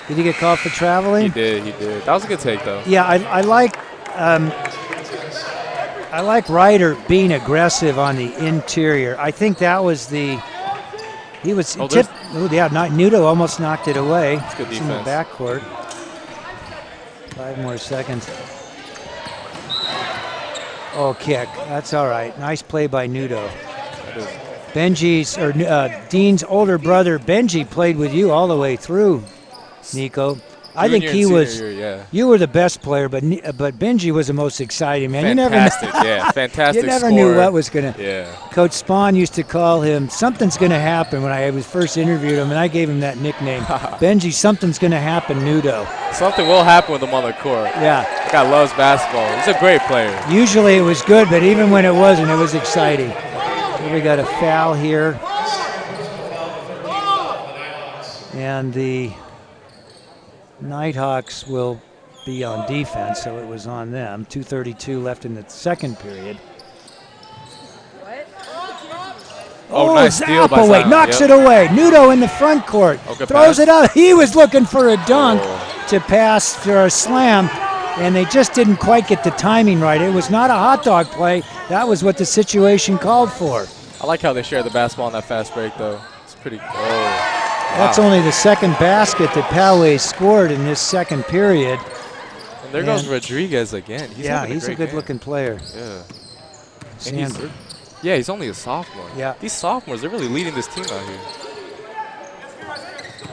Speaker 4: Did he get called for traveling?
Speaker 5: He did. That was a good take, though.
Speaker 4: Yeah, I like Ryder being aggressive on the interior. I think that was Nudo almost knocked it away.
Speaker 5: That's good defense.
Speaker 4: In the backcourt. 5 more seconds. Oh, kick. That's all right. Nice play by Nudo. Dean's older brother Benji played with you all the way through, Nico. I think he was. You were the best player, but Benji was the most exciting, man.
Speaker 5: Fantastic, fantastic.
Speaker 4: You never
Speaker 5: scorer.
Speaker 4: knew what was gonna.
Speaker 5: Yeah.
Speaker 4: Coach Spahn used to call him "Something's gonna happen" when I was first interviewed him, and I gave him that nickname, Benji. Something's gonna happen, Nudo.
Speaker 5: Something will happen with him on the court.
Speaker 4: Yeah.
Speaker 5: That guy loves basketball. He's a great player.
Speaker 4: Usually it was good, but even when it wasn't, it was exciting. So we got a foul here. And the Nighthawks will be on defense, so it was on them. 2:32 left in the second period.
Speaker 5: Oh, nice steal by Zion.
Speaker 4: Knocks it away. Nudo in the front court. Throws it up. He was looking for a dunk to pass for a slam, and they just didn't quite get the timing right. It was not a hot dog play. That was what the situation called for.
Speaker 5: I like how they share the basketball on that fast break, though. It's pretty cool.
Speaker 4: That's only the second basket that Poway scored in this second period.
Speaker 5: And there goes Rodriguez again.
Speaker 4: He's a good-looking player.
Speaker 5: Yeah. He's only a sophomore.
Speaker 4: Yeah.
Speaker 5: These sophomores, they're really leading this team out here.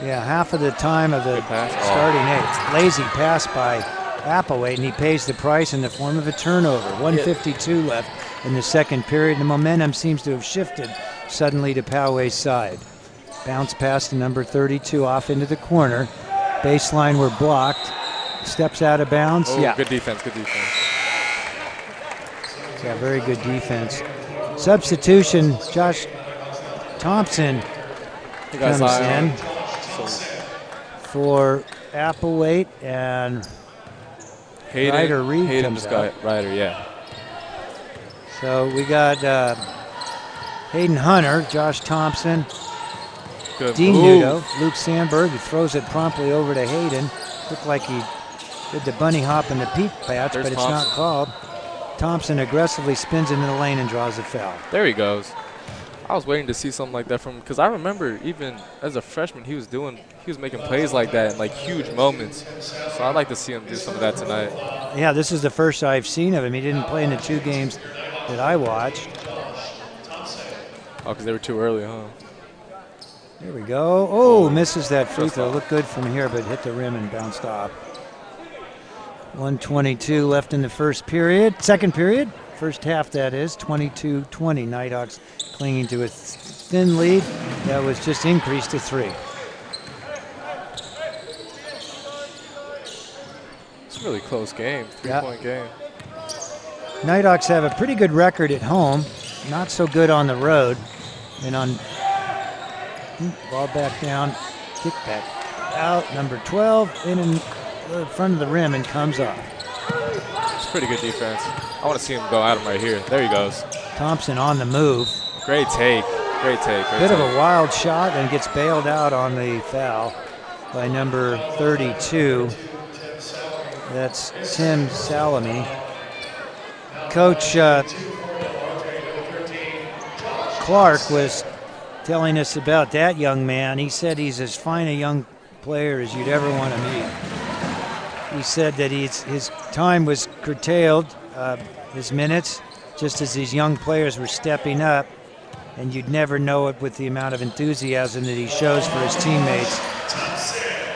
Speaker 4: Yeah, half of the time of the starting 8. Lazy pass by Applewhite, and he pays the price in the form of a turnover. 1:52 left in the second period. The momentum seems to have shifted suddenly to Poway's side. Bounce pass to number 32 off into the corner. Baseline were blocked. Steps out of bounds.
Speaker 5: Good defense, good defense.
Speaker 4: Yeah, very good defense. Substitution, Josh Thompson comes in for Applewhite, and Ryder Reed
Speaker 5: Hayden
Speaker 4: comes
Speaker 5: just
Speaker 4: out.
Speaker 5: got Ryder, yeah.
Speaker 4: So we got Hayden Hunter, Josh Thompson,
Speaker 5: Good
Speaker 4: Dean
Speaker 5: move.
Speaker 4: Nudo, Luke Sandberg, who throws it promptly over to Hayden. Looked like he did the bunny hop and the peep patch,
Speaker 5: There's
Speaker 4: but it's
Speaker 5: Thompson.
Speaker 4: not called. Thompson aggressively spins into the lane and draws a foul.
Speaker 5: There he goes. I was waiting to see something like that from him because I remember even as a freshman he was making plays like that in like huge moments. So I'd like to see him do some of that tonight.
Speaker 4: Yeah, this is the first I've seen of him. He didn't play in the 2 games that I watched.
Speaker 5: Oh, because they were too early, huh?
Speaker 4: There we go. Oh, misses that free throw. Looked good from here, but hit the rim and bounced off. 1:22 left in the second period. First half, that is. 22-20. Nighthawks clinging to a thin lead that was just increased to 3.
Speaker 5: It's a really close game, 3-point game.
Speaker 4: Nighthawks have a pretty good record at home, not so good on the road. And on ball back down, kick back out, number 12, in front of the rim and comes off.
Speaker 5: It's pretty good defense. I want to see him go at him right here. There he goes.
Speaker 4: Thompson on the move.
Speaker 5: Great take. Great take.
Speaker 4: Bit of a wild shot and gets bailed out on the foul by number 32. That's Tim Salami. Coach Clark was telling us about that young man. He said he's as fine a young player as you'd ever want to meet. He said that his time was curtailed, his minutes, just as these young players were stepping up, and you'd never know it with the amount of enthusiasm that he shows for his teammates,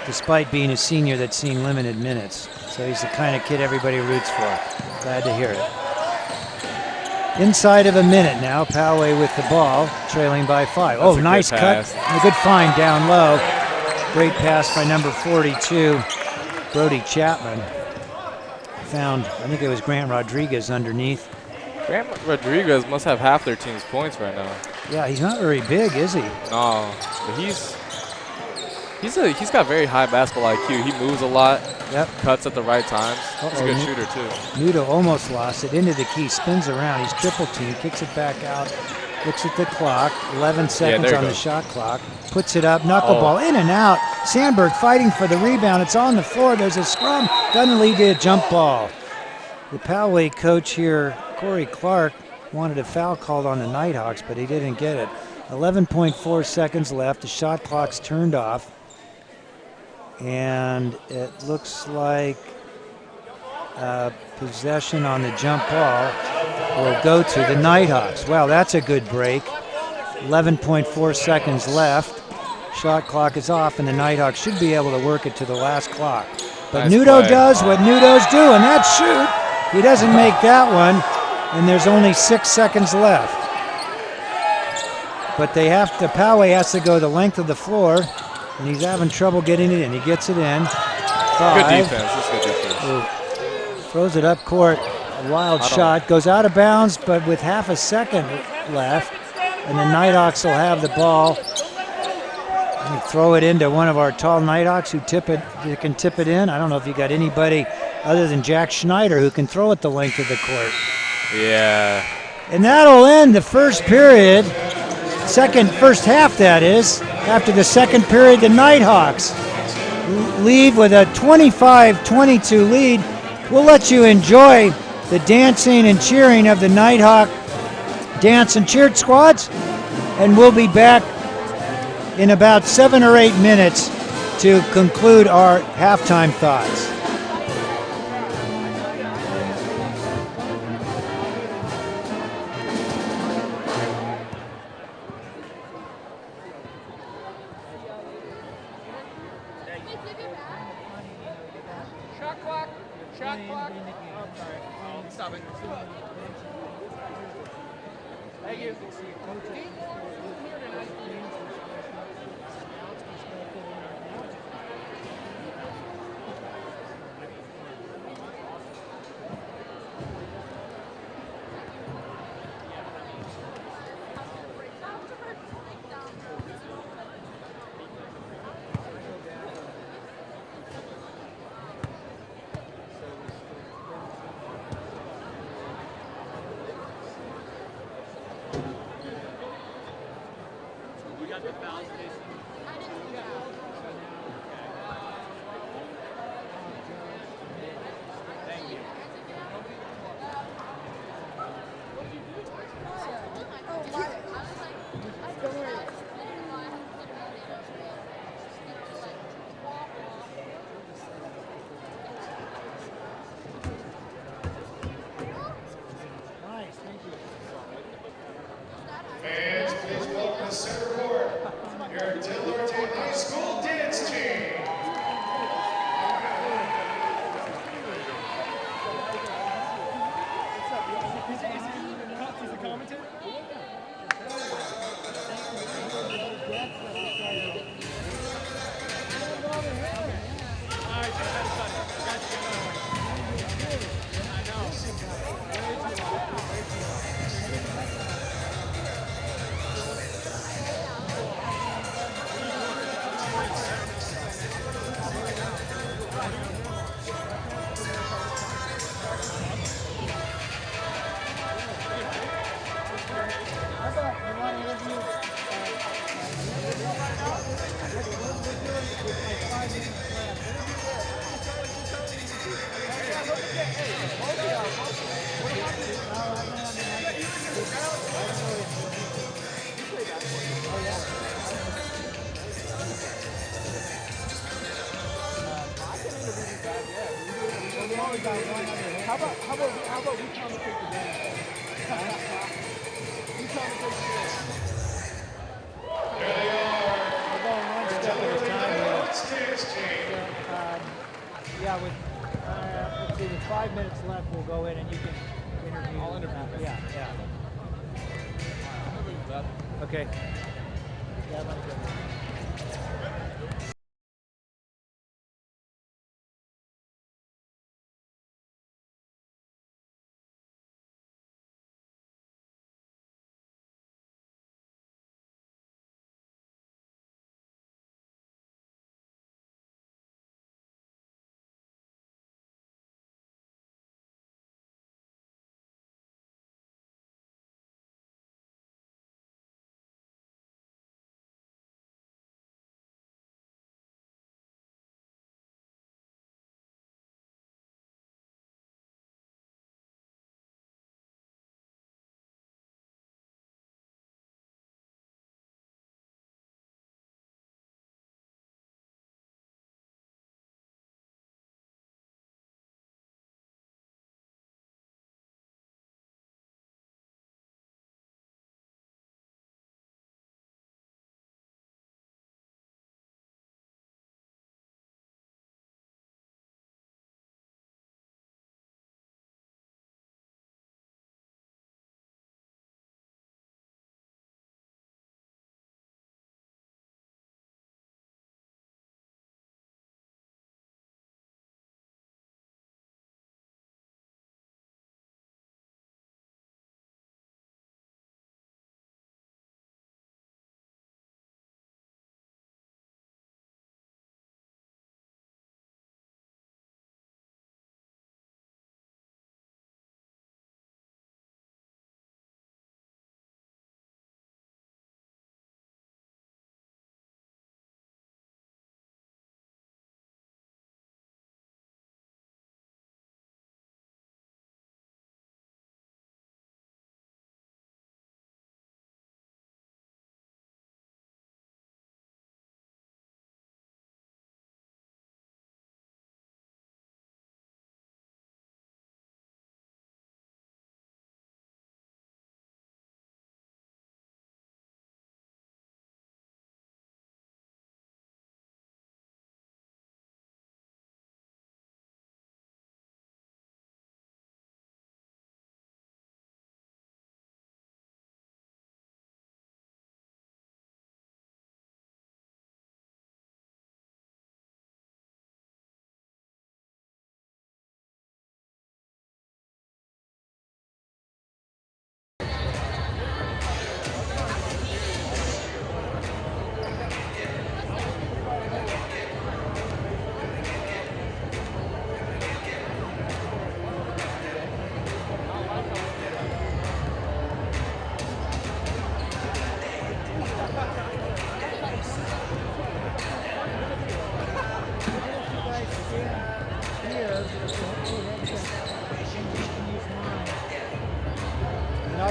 Speaker 4: despite being a senior that's seen limited minutes. So he's the kind of kid everybody roots for. Glad to hear it. Inside of a minute now, Poway with the ball, trailing by 5.
Speaker 5: That's
Speaker 4: oh, nice cut. A good find down low. Great pass by number 42, Brody Chapman. Found, I think it was Grant Rodriguez underneath.
Speaker 5: Grant Rodriguez must have half their team's points right now.
Speaker 4: Yeah, he's not very big, is he?
Speaker 5: No, but he's got very high basketball IQ. He moves a lot.
Speaker 4: Yep.
Speaker 5: Cuts at the right times. He's a good shooter too.
Speaker 4: Nudo almost lost it into the key, spins around. He's triple teamed, kicks it back out, looks at the clock. 11 seconds on the shot clock. Puts it up, knuckleball in and out. Sandberg fighting for the rebound. It's on the floor. There's a scrum. Doesn't lead to a jump ball. The Poway coach here, Corey Clark, wanted a foul called on the Nighthawks, but he didn't get it. 11.4 seconds left. The shot clock's turned off. And it looks like possession on the jump ball will go to the Nighthawks. Wow, that's a good break. 11.4 seconds left. Shot clock is off, and the Nighthawks should be able to work it to the last clock. But
Speaker 5: Nice
Speaker 4: Nudo
Speaker 5: play.
Speaker 4: does what Nudo's do, and that's shoot. He doesn't make that one, and there's only 6 seconds left. But Poway has to go the length of the floor, and he's having trouble getting it in. He gets it in. 5.
Speaker 5: Good defense. That's good defense.
Speaker 4: Ooh. Throws it up court. A wild shot. Goes out of bounds, but with half a second left. And the Nighthawks will have the ball. And throw it into one of our tall Nighthawks who can tip it in. I don't know if you got anybody other than Jack Schneider who can throw it the length of the court.
Speaker 5: Yeah.
Speaker 4: And that'll end the first period. First half, that is. After the second period, the Nighthawks leave with a 25-22 lead. We'll let you enjoy the dancing and cheering of the Nighthawk dance and cheer squads, and we'll be back in about 7 or 8 minutes to conclude our halftime thoughts.
Speaker 2: Shot clock. Oh, sorry. Stop it. Thank you.
Speaker 4: Nice, thank you.
Speaker 1: Fans, please welcome to center court your Del Norte High School dance team.
Speaker 2: Is the commentator? How about we commentate the game? We commentate the game.
Speaker 1: There they are,
Speaker 4: We're going one
Speaker 1: your
Speaker 4: step
Speaker 1: Del
Speaker 4: at a
Speaker 1: Norte
Speaker 4: time
Speaker 1: Night
Speaker 4: here.
Speaker 1: Hawks dance team.
Speaker 4: Yeah, with let's see, with 5 minutes left, we'll go in and you can interview.
Speaker 5: I'll interview.
Speaker 4: Yeah, yeah. Okay. Yeah, I'm gonna go.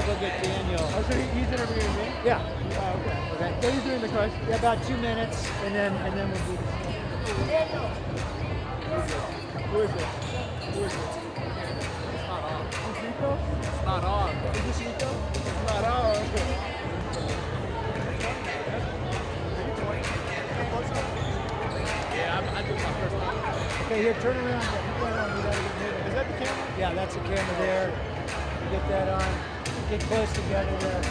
Speaker 4: I'll go get Daniel.
Speaker 2: Oh, so he's interviewing me?
Speaker 4: Yeah.
Speaker 2: Oh, okay. Okay. So he's doing the question.
Speaker 4: Yeah, about 2 minutes, and then we'll do the
Speaker 2: Who is it? Who is it? It's not on. Is Nico? It's not on. Is this Nico? It's not on. Yeah, I did my first one.
Speaker 4: Okay, here, turn around. Turn around. We gotta get moving.
Speaker 2: Is that the camera?
Speaker 4: Yeah, that's the camera there. Get that on. Get close together there. You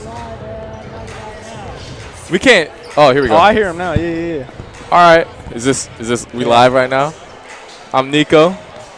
Speaker 4: live, now you live now.
Speaker 5: We can't. Oh, here we go.
Speaker 2: Oh, I hear him now. Yeah.
Speaker 5: All right. Is this we live right now? I'm Nico.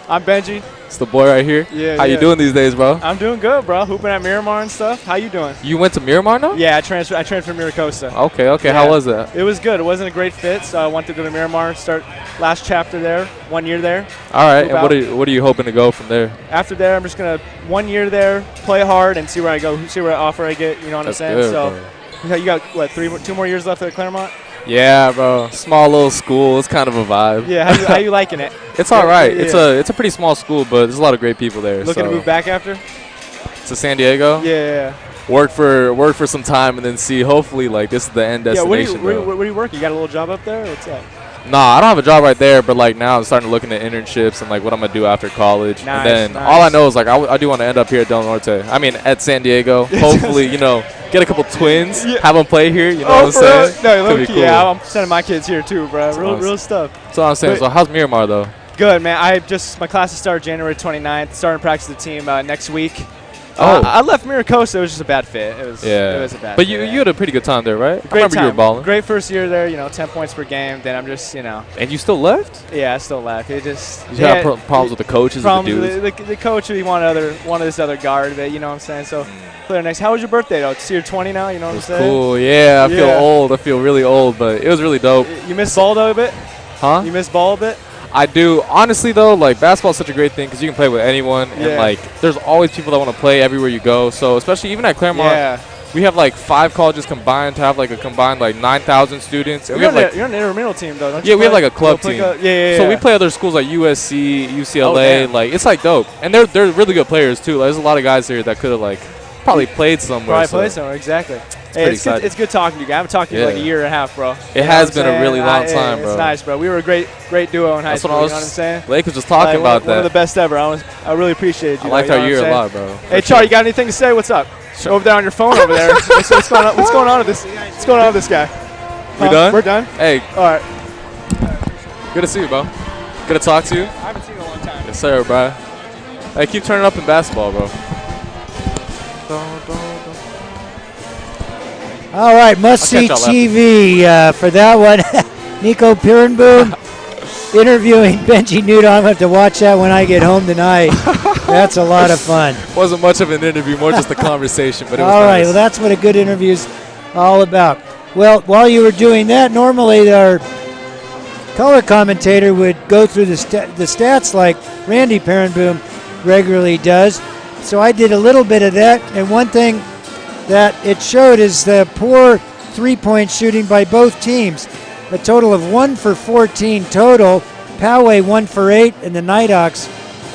Speaker 2: I'm Benji.
Speaker 5: It's the boy right here.
Speaker 2: Yeah.
Speaker 5: How you doing these days, bro?
Speaker 2: I'm doing good, bro. Hooping at Miramar and stuff. How you doing?
Speaker 5: You went to Miramar now?
Speaker 2: Yeah, I transferred from Miracosta.
Speaker 5: Okay.
Speaker 2: Yeah.
Speaker 5: How was that?
Speaker 2: It was good. It wasn't a great fit, so I wanted to go to Miramar, start last chapter there, 1 year there.
Speaker 5: All right.
Speaker 2: Move
Speaker 5: And what are you hoping to go from there?
Speaker 2: After there, I'm just gonna 1 year there, play hard, and see where I go, see what offer I get. You know what
Speaker 5: That's
Speaker 2: I'm saying?
Speaker 5: good,
Speaker 2: So you got what, 2 more years left at Claremont?
Speaker 5: Yeah, bro. Small little school. It's kind of a vibe.
Speaker 2: Yeah. How you liking it?
Speaker 5: It's all right.
Speaker 2: Yeah.
Speaker 5: It's a pretty small school, but there's a lot of great people there.
Speaker 2: Looking to move back after?
Speaker 5: to San Diego.
Speaker 2: Yeah.
Speaker 5: Work for some time and then see. Hopefully, like this is the end destination.
Speaker 2: Yeah. Where do you work? You got a little job up there? What's that?
Speaker 5: Nah, I don't have a job right there, but like now I'm starting to look into internships and like what I'm gonna do after college.
Speaker 2: Nice,
Speaker 5: and then all I know is like I do want to end up here at Del Norte. I mean at San Diego. Hopefully, get a couple twins, have them play here. You know what I'm saying?
Speaker 2: No,
Speaker 5: Could be cool.
Speaker 2: yeah, I'm sending my kids here too, bro. Real stuff.
Speaker 5: That's what I'm saying. So how's Miramar though?
Speaker 2: Good, man. My classes start January 29th. Starting practice with the team next week.
Speaker 5: Oh.
Speaker 2: I left Miracosta. It was just a bad fit. It was a bad
Speaker 5: But
Speaker 2: fit.
Speaker 5: you had a pretty good time there, right? I
Speaker 2: Great
Speaker 5: remember
Speaker 2: time.
Speaker 5: you were balling.
Speaker 2: Great first year there, 10 points per game. Then I'm just,
Speaker 5: And you still left?
Speaker 2: Yeah, I still left. It just
Speaker 5: You had problems with the coaches and the dudes?
Speaker 2: The coach, he wanted this other guard, but you know what I'm saying? So, player next. How was your birthday, though? It's year 20 now, you know what I'm saying?
Speaker 5: Cool, yeah. I feel old. I feel really old, but it was really dope.
Speaker 2: You miss ball, though, a bit?
Speaker 5: Huh?
Speaker 2: You miss ball a bit?
Speaker 5: I do. Honestly, though, like, basketball's such a great thing because you can play with anyone.
Speaker 2: Yeah.
Speaker 5: And, like, there's always people that want to play everywhere you go. So, especially even at Claremont, we have, like, 5 colleges combined to have, like, a combined, like, 9,000 students. And
Speaker 2: You're
Speaker 5: we have, like,
Speaker 2: an intramural team, though, don't you?
Speaker 5: yeah, we have, like, a club team.
Speaker 2: Yeah.
Speaker 5: So we play other schools like USC, UCLA.
Speaker 2: Oh, damn.
Speaker 5: Like, it's, like, dope. And they're really good players, too. Like, there's a lot of guys here that could have, like, probably played somewhere.
Speaker 2: Exactly. It's good talking to you. I haven't talked to you for like a year and a half, bro.
Speaker 5: It has been a really long time, bro.
Speaker 2: It's nice, bro. We were a great duo in high school. You know what I'm saying?
Speaker 5: Blake was just talking about that.
Speaker 2: One of the best ever. I really appreciate you.
Speaker 5: I liked our year a lot, bro.
Speaker 2: Hey, Charlie, you got anything to say? What's up?
Speaker 5: Sure.
Speaker 2: Over there on your phone over there. What's going on? What's going on with this? What's going on with this guy?
Speaker 5: We done?
Speaker 2: We're done.
Speaker 5: Hey.
Speaker 2: All right.
Speaker 5: Good to see you, bro. Good to talk to you.
Speaker 2: I haven't seen you in a long time.
Speaker 5: Yes, sir, bro. Hey, keep turning up in basketball, bro.
Speaker 4: All right, must-see TV for that one. Nico Pirenboom interviewing Benji Newton. I'm going to have to watch that when I get home tonight. That's a lot of fun.
Speaker 5: Wasn't much of an interview, more just a conversation, but it was
Speaker 4: all right,
Speaker 5: nice.
Speaker 4: well, that's what a good interview's all about. Well, while you were doing that, normally our color commentator would go through the stats like Randy Pirenboom regularly does. So I did a little bit of that, and one thing that it showed is the poor three-point shooting by both teams. A total of 1 for 14 total. Poway 1 for 8, and the Nighthawks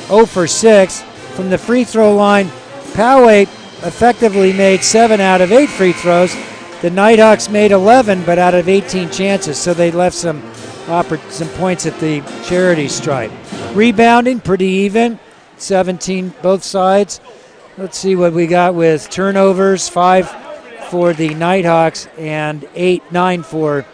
Speaker 4: 0 for 6. From the free throw line, Poway effectively made 7 out of 8 free throws. The Nighthawks made 11, but out of 18 chances, so they left some points at the charity stripe. Rebounding, pretty even, 17 both sides. Let's see what we got with turnovers, 5 for the Nighthawks and 9 for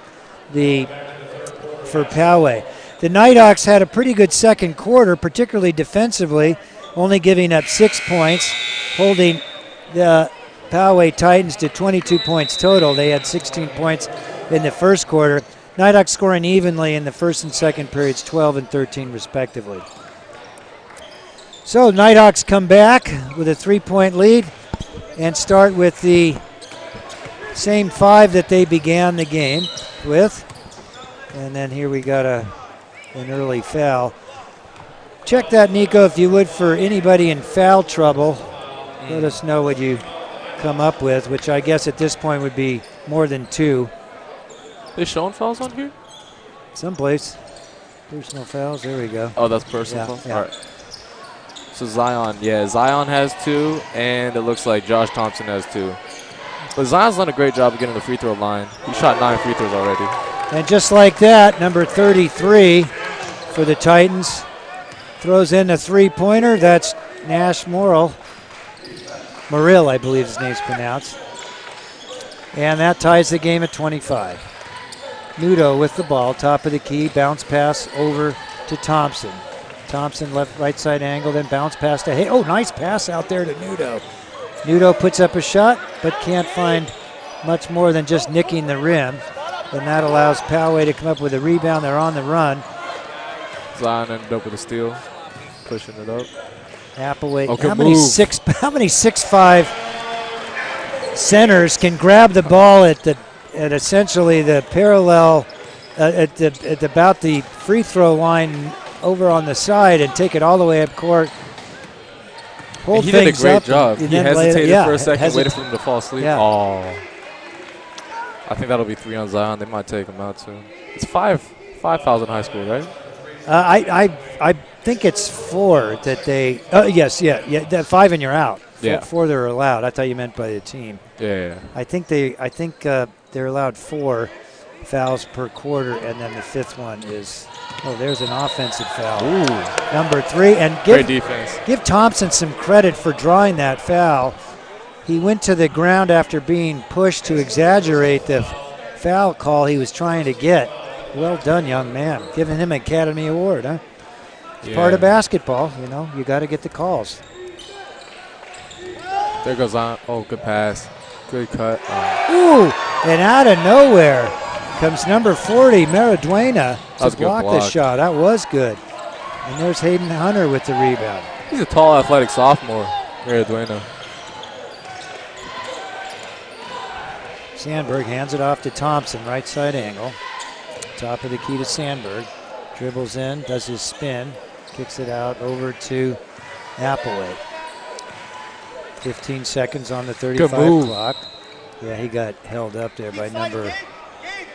Speaker 4: Poway. The Nighthawks had a pretty good second quarter, particularly defensively, only giving up 6 points, holding the Poway Titans to 22 points total. They had 16 points in the first quarter. Nighthawks scoring evenly in the first and second periods, 12 and 13 respectively. So Nighthawks come back with a 3-point lead and start with the same 5 that they began the game with. And then here we got an early foul. Check that, Nico, if you would, for anybody in foul trouble. Let us know what you come up with, which I guess at this point would be more than 2.
Speaker 5: They showing fouls on here?
Speaker 4: Someplace. Personal fouls, there we go.
Speaker 5: Oh, that's personal fouls?
Speaker 4: Yeah.
Speaker 5: All right. So Zion, yeah, Zion has 2, and it looks like Josh Thompson has 2. But Zion's done a great job of getting the free throw line. He shot 9 free throws already.
Speaker 4: And just like that, number 33 for the Titans throws in a three-pointer. That's Nash Morrill, I believe his name's pronounced. And that ties the game at 25. Nudo with the ball, top of the key, bounce pass over to Thompson. Thompson left right side angle, then bounce pass to Hay. Oh, nice pass out there to Nudo. Nudo puts up a shot, but can't find much more than just nicking the rim. And that allows Poway to come up with a rebound. They're on the run.
Speaker 5: Zion ended up with a steal, pushing it up.
Speaker 4: Applewhite.
Speaker 5: Okay,
Speaker 4: How many 6'5" centers can grab the ball at essentially the parallel at about the free throw line over on the side and take it all the way up court? Hold
Speaker 5: he did a great
Speaker 4: up
Speaker 5: job. He hesitated for a second, waited for him to fall asleep.
Speaker 4: Yeah.
Speaker 5: Oh. I think that'll be 3 on Zion. They might take him out soon. It's 5 fouls in high school, right?
Speaker 4: I think it's 4 that they. Yes, yeah. That 5 and you're out.
Speaker 5: Yeah.
Speaker 4: 4 they're allowed. I thought you meant by the team.
Speaker 5: Yeah.
Speaker 4: I think they're allowed 4 fouls per quarter, and then the 5th one is. Oh, there's an offensive foul.
Speaker 5: Ooh.
Speaker 4: Number 3, and
Speaker 5: Great defense.
Speaker 4: Give Thompson some credit for drawing that foul. He went to the ground after being pushed to exaggerate the foul call he was trying to get. Well done, young man. Giving him an Academy Award, huh? It's part of basketball, you know. You got to get the calls.
Speaker 5: There goes on. Oh, good pass. Good cut.
Speaker 4: Ooh, and out of nowhere comes number 40, Maraduena, to block the shot. That was good. And there's Hayden Hunter with the rebound.
Speaker 5: He's a tall, athletic sophomore, Maraduena.
Speaker 4: Sandberg hands it off to Thompson, right side angle. Top of the key to Sandberg. Dribbles in, does his spin, kicks it out over to Applewhite. 15 seconds on the 35 clock. Yeah, he got held up there by number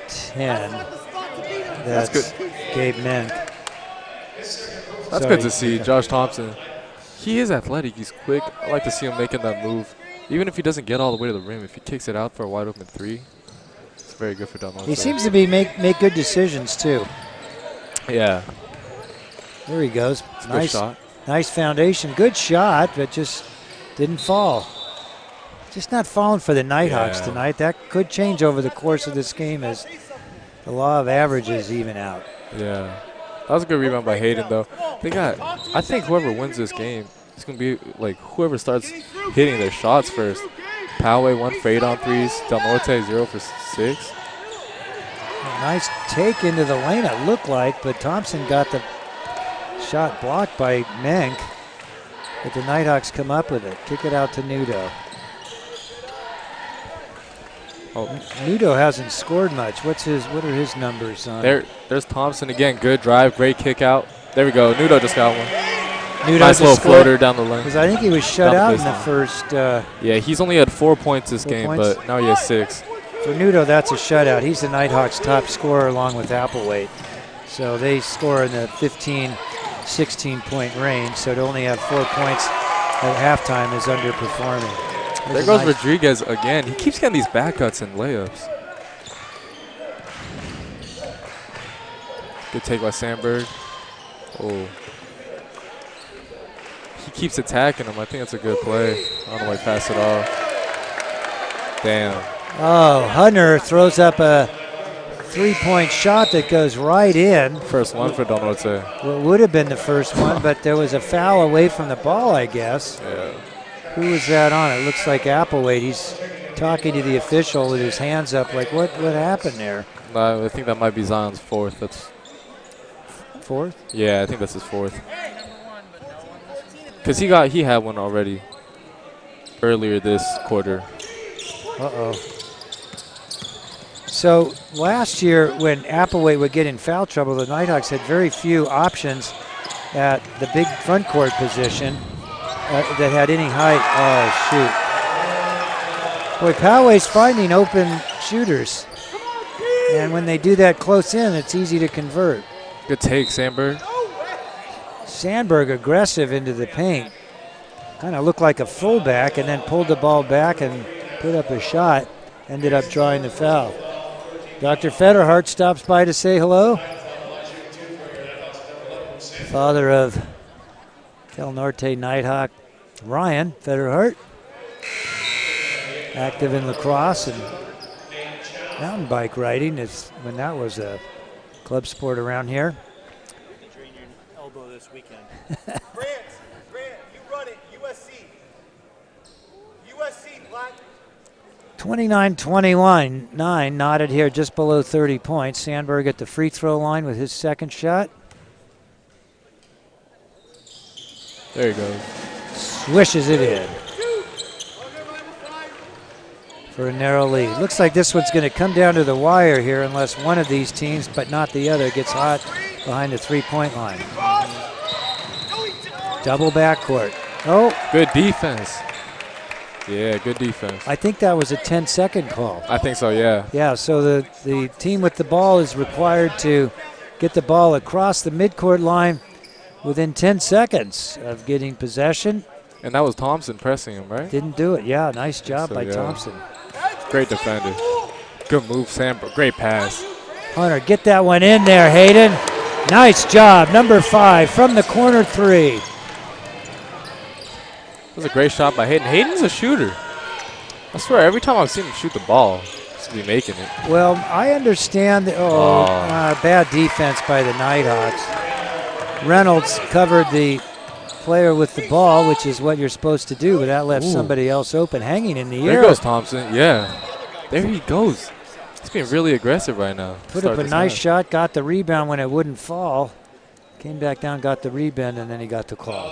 Speaker 4: 10. That's
Speaker 5: good.
Speaker 4: Gabe Menk.
Speaker 5: That's good to see. Josh Thompson. He is athletic. He's quick. I like to see him making that move. Even if he doesn't get all the way to the rim, if he kicks it out for a wide open 3, it's very good for Del Norte.
Speaker 4: He seems to be make good decisions too.
Speaker 5: Yeah.
Speaker 4: There he goes.
Speaker 5: Nice shot.
Speaker 4: Nice foundation. Good shot, but just didn't fall. Just not falling for the Nighthawks tonight. That could change over the course of this game as the law of averages even out.
Speaker 5: Yeah. That was a good rebound by Hayden, though. I think whoever wins this game, it's going to be like whoever starts hitting their shots first. Poway 1 for 8 on 3s. Del Norte 0 for 6.
Speaker 4: Nice take into the lane, it looked like, but Thompson got the shot blocked by Menk. But the Nighthawks come up with it. Kick it out to Nudo. Oh, Nudo hasn't scored much. What are his numbers on?
Speaker 5: There's Thompson again. Good drive, great kick out. There we go. Nudo just got one.
Speaker 4: Nudo
Speaker 5: nice little floater down the lane.
Speaker 4: Because I think he was shut out in the first.
Speaker 5: Yeah, he's only had 4 points this game, but now he has 6.
Speaker 4: For Nudo, that's a shutout. He's the Nighthawks' top scorer along with Applewhite. So they score in the 15, 16-point range. So to only have 4 points at halftime is underperforming.
Speaker 5: There goes Rodriguez again. He keeps getting these back cuts and layups. Good take by Sandberg. Oh. He keeps attacking him. I think that's a good play. I don't know why he passed it off. Damn.
Speaker 4: Oh, Hunter throws up a 3-point shot that goes right in.
Speaker 5: First one for Del Norte.
Speaker 4: Well, it would have been the first one, but there was a foul away from the ball, I guess.
Speaker 5: Yeah.
Speaker 4: Who was that on? It looks like Applewhite. He's talking to the official with his hands up like, what happened there?
Speaker 5: I think that might be Zion's 4th. That's
Speaker 4: 4th?
Speaker 5: Yeah, I think that's his 4th. Because he had one already earlier this quarter.
Speaker 4: Uh-oh. So last year when Applewhite would get in foul trouble, the Nighthawks had very few options at the big front court position that had any height. Oh, shoot. Boy, Poway's finding open shooters. And when they do that close in, it's easy to convert.
Speaker 5: Good take, Sandberg.
Speaker 4: Sandberg aggressive into the paint. Kind of looked like a fullback and then pulled the ball back and put up a shot. Ended up drawing the foul. Dr. Federhart stops by to say hello. Father of Del Norte Nighthawk Ryan Federhart. Active in lacrosse and mountain bike riding is when that was a club sport around here.
Speaker 2: Injuring your elbow this weekend.
Speaker 7: Grant, you run it. USC, Black.
Speaker 4: 29-21, 9 knotted here just below 30 points. Sandberg at the free throw line with his second shot.
Speaker 5: There he goes.
Speaker 4: Swishes it in for a narrow lead. Looks like this one's going to come down to the wire here unless one of these teams, but not the other, gets hot behind the three-point line. Double backcourt. Oh,
Speaker 5: good defense. Yeah, good defense.
Speaker 4: I think that was a 10-second call.
Speaker 5: I think so, yeah.
Speaker 4: Yeah, so the team with the ball is required to get the ball across the midcourt line within 10 seconds of getting possession.
Speaker 5: And that was Thompson pressing him, right?
Speaker 4: Didn't do it. Yeah, nice job
Speaker 5: So,
Speaker 4: by
Speaker 5: yeah.
Speaker 4: Thompson.
Speaker 5: Great defender. Good move, Sandberg. Great pass.
Speaker 4: Hunter, get that one in there, Hayden. Nice job, number 5 from the corner 3.
Speaker 5: That was a great shot by Hayden. Hayden's a shooter. I swear, every time I've seen him shoot the ball, he's to be making it.
Speaker 4: Well, I understand. Bad defense by the Nighthawks. Reynolds covered the player with the ball, which is what you're supposed to do, but that left somebody else open, hanging in the air.
Speaker 5: There goes Thompson. Yeah. There he goes. He's being really aggressive right now.
Speaker 4: Put up a nice shot, got the rebound when it wouldn't fall. Came back down, got the rebound, and then he got the call.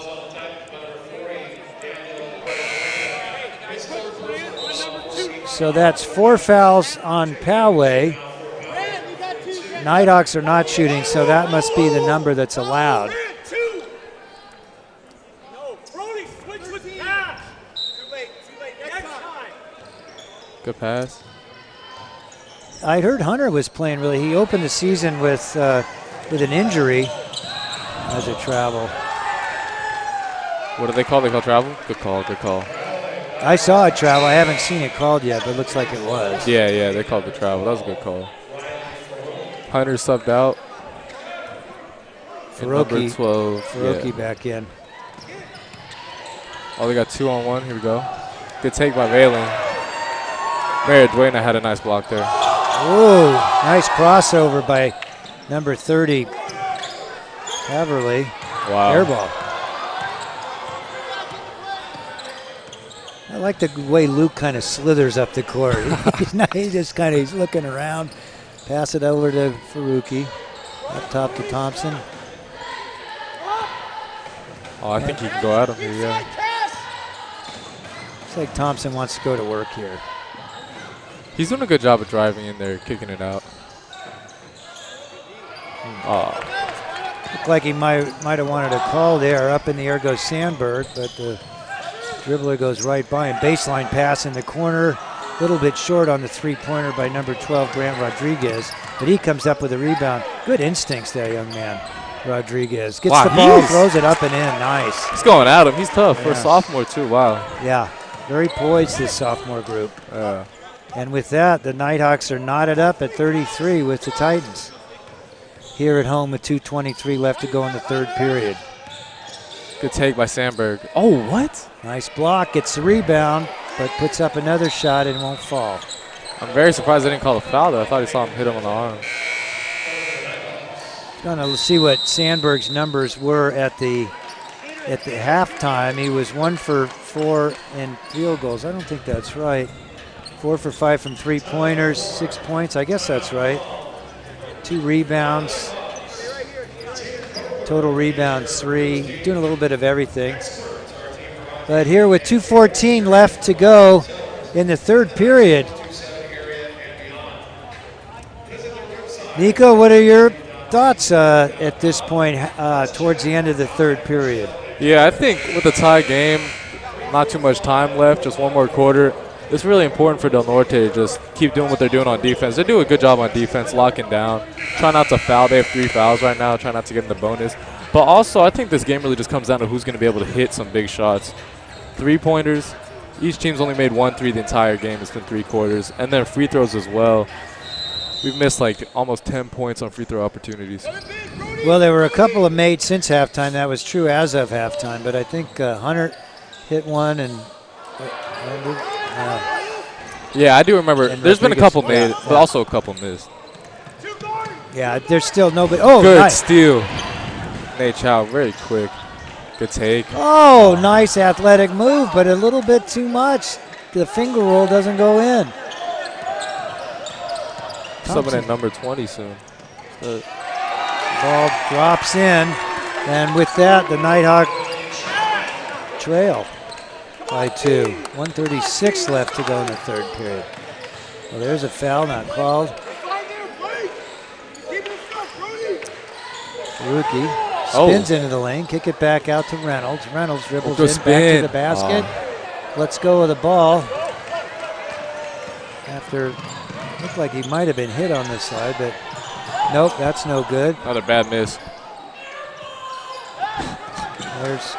Speaker 4: So that's 4 fouls on Poway. Nighthawks are not shooting, so that must be the number that's allowed.
Speaker 5: Good pass.
Speaker 4: I heard Hunter was playing really. He opened the season with an injury as a travel.
Speaker 5: What do they call? They call travel? Good call, good call.
Speaker 4: I saw it travel. I haven't seen it called yet, but it looks like it was.
Speaker 5: Yeah, they called the travel. That was a good call. Hunter subbed out.
Speaker 4: Faroki,
Speaker 5: 12.
Speaker 4: Faroki back in.
Speaker 5: Oh, they got 2-on-1. Here we go. Good take by Valen. Mary Duena had a nice block there.
Speaker 4: Ooh, nice crossover by number 30, Haverly.
Speaker 5: Wow.
Speaker 4: Air ball. I like the way Luke kind of slithers up the court. He's just kind of looking around. Pass it over to Faruqi. Up top to Thompson.
Speaker 5: Oh, I think he can go at him here, yeah.
Speaker 4: Looks like Thompson wants to go to work here.
Speaker 5: He's doing a good job of driving in there, kicking it out. Oh.
Speaker 4: Looked like he might have wanted a call there. Up in the air goes Sandberg, but the dribbler goes right by him. Baseline pass in the corner. A little bit short on the three-pointer by number 12, Grant Rodriguez. But he comes up with a rebound. Good instincts there, young man. Rodriguez gets the ball, throws it up and in. Nice.
Speaker 5: He's going at him. He's tough for a sophomore, too. Wow.
Speaker 4: Yeah, very poised, this sophomore group. And with that, the Nighthawks are knotted up at 33 with the Titans. Here at home with 2:23 left to go in the third period.
Speaker 5: Good take by Sandberg. Oh, what?
Speaker 4: Nice block, gets the rebound, but puts up another shot and won't fall.
Speaker 5: I'm very surprised they didn't call a foul, though. I thought he saw him hit him on the arm.
Speaker 4: Gonna see what Sandberg's numbers were at the halftime. He was 1 for 4 in field goals. I don't think that's right. 4 for 5 from three-pointers, 6 points. I guess that's right. 2 rebounds. Total rebounds 3. Doing a little bit of everything. But here with 2:14 left to go in the third period. Nico, what are your thoughts at this point towards the end of the third period?
Speaker 5: Yeah, I think with a tie game, not too much time left, just one more quarter. It's really important for Del Norte to just keep doing what they're doing on defense. They do a good job on defense, locking down. Try not to foul. They have 3 fouls right now. Try not to get in the bonus. But also, I think this game really just comes down to who's going to be able to hit some big shots. 3-pointers. Each team's only made 1 3 the entire game. It's been 3 quarters. And then free throws as well. We've missed like almost 10 points on free throw opportunities.
Speaker 4: Well, there were a couple of made since halftime. That was true as of halftime. But I think Hunter hit one and
Speaker 5: yeah, I do remember. There's been a couple made,
Speaker 4: yeah,
Speaker 5: but also a couple missed.
Speaker 4: Yeah, there's still nobody. Oh,
Speaker 5: good
Speaker 4: nice
Speaker 5: steal. Nate Chow, very quick. Good take.
Speaker 4: Oh, nice athletic move, but a little bit too much. The finger roll doesn't go in.
Speaker 5: Someone at number 20 soon.
Speaker 4: Ball drops in, and with that, the Nighthawk trail by 2. 1:36 left to go in the third period. Well, there's a foul not called. Rookie spins into the lane, kick it back out to Reynolds. Reynolds dribbles in back to the basket. Let's go with the ball. After, looked like he might have been hit on this side, but nope, that's no good.
Speaker 5: Another bad miss.
Speaker 4: There's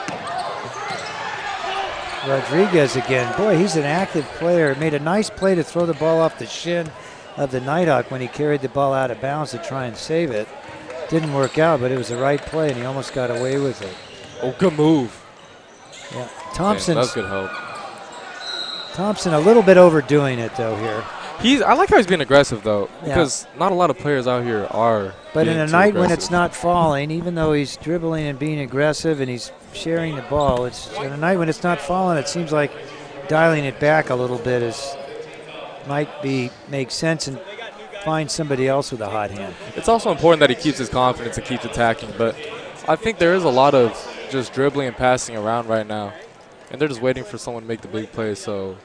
Speaker 4: Rodriguez again. Boy, he's an active player. Made a nice play to throw the ball off the shin of the Nighthawk when he carried the ball out of bounds to try and save it. Didn't work out, but it was the right play, and he almost got away with it.
Speaker 5: Oh, good move.
Speaker 4: Yeah, Thompson.
Speaker 5: That's good help.
Speaker 4: Thompson a little bit overdoing it though here.
Speaker 5: I like how he's being aggressive though, because not a lot of players out here are.
Speaker 4: But in a night when it's not falling, even though he's dribbling and being aggressive and he's sharing the ball, it's in a night when it's not falling, it seems like dialing it back a little bit might make sense and find somebody else with a hot hand.
Speaker 5: It's also important that he keeps his confidence and keeps attacking, but I think there is a lot of just dribbling and passing around right now, and they're just waiting for someone to make the big play, so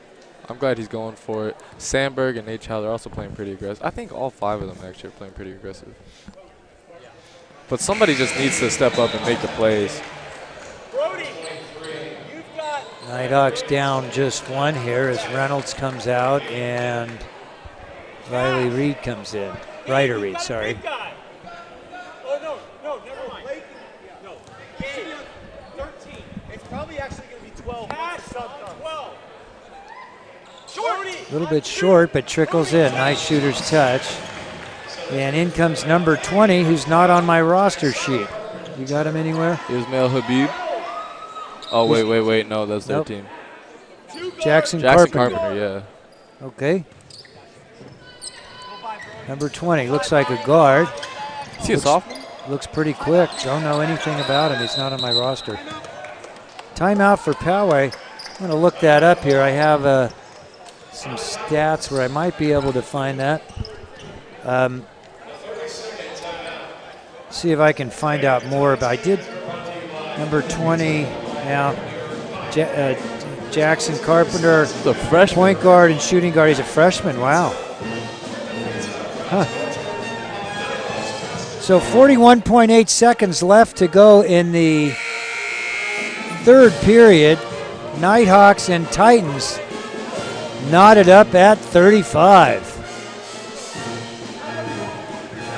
Speaker 5: I'm glad he's going for it. Sandberg and Nate Chow are also playing pretty aggressive. I think all 5 of them actually are playing pretty aggressive. But somebody just needs to step up and make the plays.
Speaker 4: Nighthawks down just 1 here as Reynolds comes out and Riley Reed comes in. Ryder Reed, sorry.
Speaker 7: Oh, no, never mind. No. 13. It's probably actually going to be 12. 12.
Speaker 4: A little bit short, but trickles in. Nice shooter's touch. And in comes number 20, who's not on my roster sheet. You got him anywhere?
Speaker 5: Ismail Habib. Oh, wait. No, that's their team.
Speaker 4: Jackson
Speaker 5: Carpenter, yeah.
Speaker 4: Okay. Number 20, looks like a guard.
Speaker 5: Is he a sophomore?
Speaker 4: Looks pretty quick. Don't know anything about him. He's not on my roster. Timeout for Poway. I'm going to look that up here. I have some stats where I might be able to find that. See if I can find out more about. I did number 20 now. Jackson Carpenter,
Speaker 5: the freshman,
Speaker 4: point guard and shooting guard. He's a freshman. Wow. Huh. So 41.8 seconds left to go in the third period. Nighthawks and Titans knotted up at 35.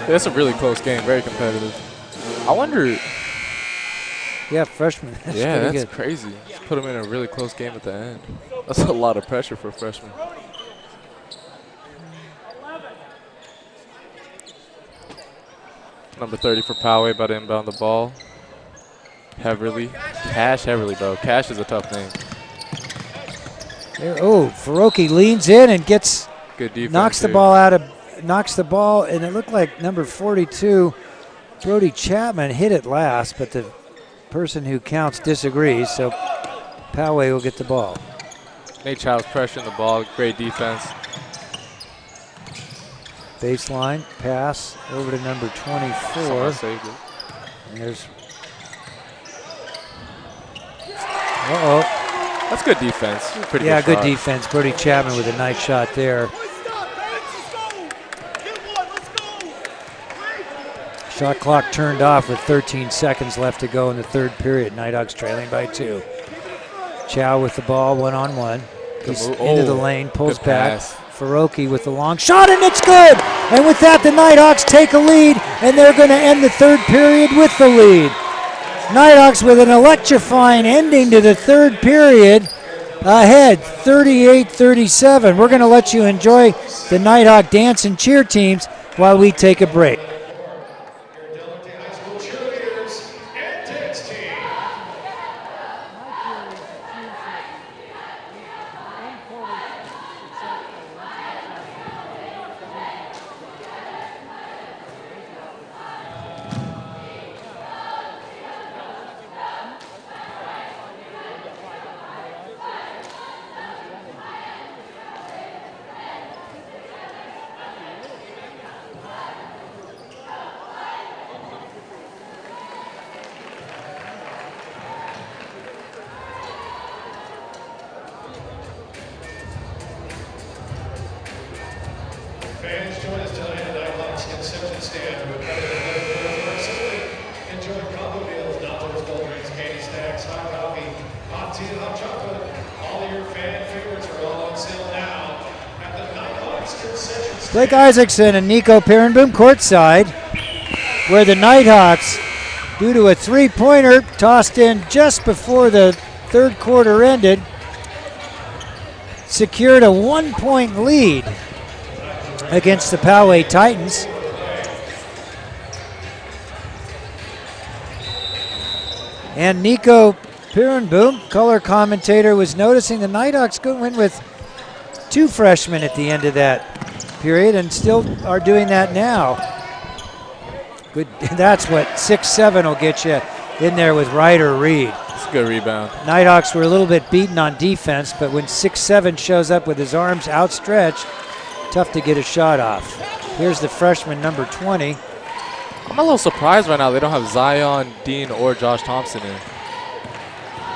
Speaker 5: That's a really close game, very competitive. I wonder.
Speaker 4: Yeah, freshman.
Speaker 5: That's good. Crazy. Just put him in a really close game at the end. That's a lot of pressure for a freshman. Number 30 for Poway, about to inbound the ball. Heverly. Cash Heverly, bro. Cash is a tough name.
Speaker 4: There, Faroki leans in and gets,
Speaker 5: good defense,
Speaker 4: knocks the ball, and it looked like number 42, Brody Chapman, hit it last, but the person who counts disagrees, so Poway will get the ball.
Speaker 5: Nate Child's pressuring the ball, great defense.
Speaker 4: Baseline pass over to number 24.
Speaker 5: Someone saved it.
Speaker 4: And there's,
Speaker 5: That's good defense. Pretty
Speaker 4: good
Speaker 5: shot.
Speaker 4: Defense. Brody Chapman with a nice shot there. Shot clock turned off with 13 seconds left to go in the third period. Nighthawks trailing by 2. Chow with the ball, one-on-one. He's into the lane, pulls back. Faroki with the long shot, and it's good! And with that, the Nighthawks take a lead, and they're going to end the third period with the lead. Nighthawks with an electrifying ending to the third period, ahead 38-37. We're going to let you enjoy the Nighthawk dance and cheer teams while we take a break.
Speaker 1: Fans, join us tonight at Nighthawks concession stand with Varsity. Enjoy combo deals, nachos, cold drinks, candy snacks, hot coffee, hot tea, and hot chocolate. All of your fan favorites are all on sale now at the Nighthawks concession stand.
Speaker 4: Blake Isaacson and Nico Perenboom courtside, where the Nighthawks, due to a three-pointer tossed in just before the third quarter ended, secured a 1-point lead against the Poway Titans. And Nico Perenboom, color commentator, was noticing the Nighthawks went with two freshmen at the end of that period and still are doing that now. Good. That's what 6-7 will get you in there with Ryder Reed.
Speaker 5: It's a good rebound.
Speaker 4: Nighthawks were a little bit beaten on defense, but when 6-7 shows up with his arms outstretched, tough to get a shot off. Here's the freshman, number 20.
Speaker 5: I'm a little surprised right now they don't have Zion, Dean, or Josh Thompson in.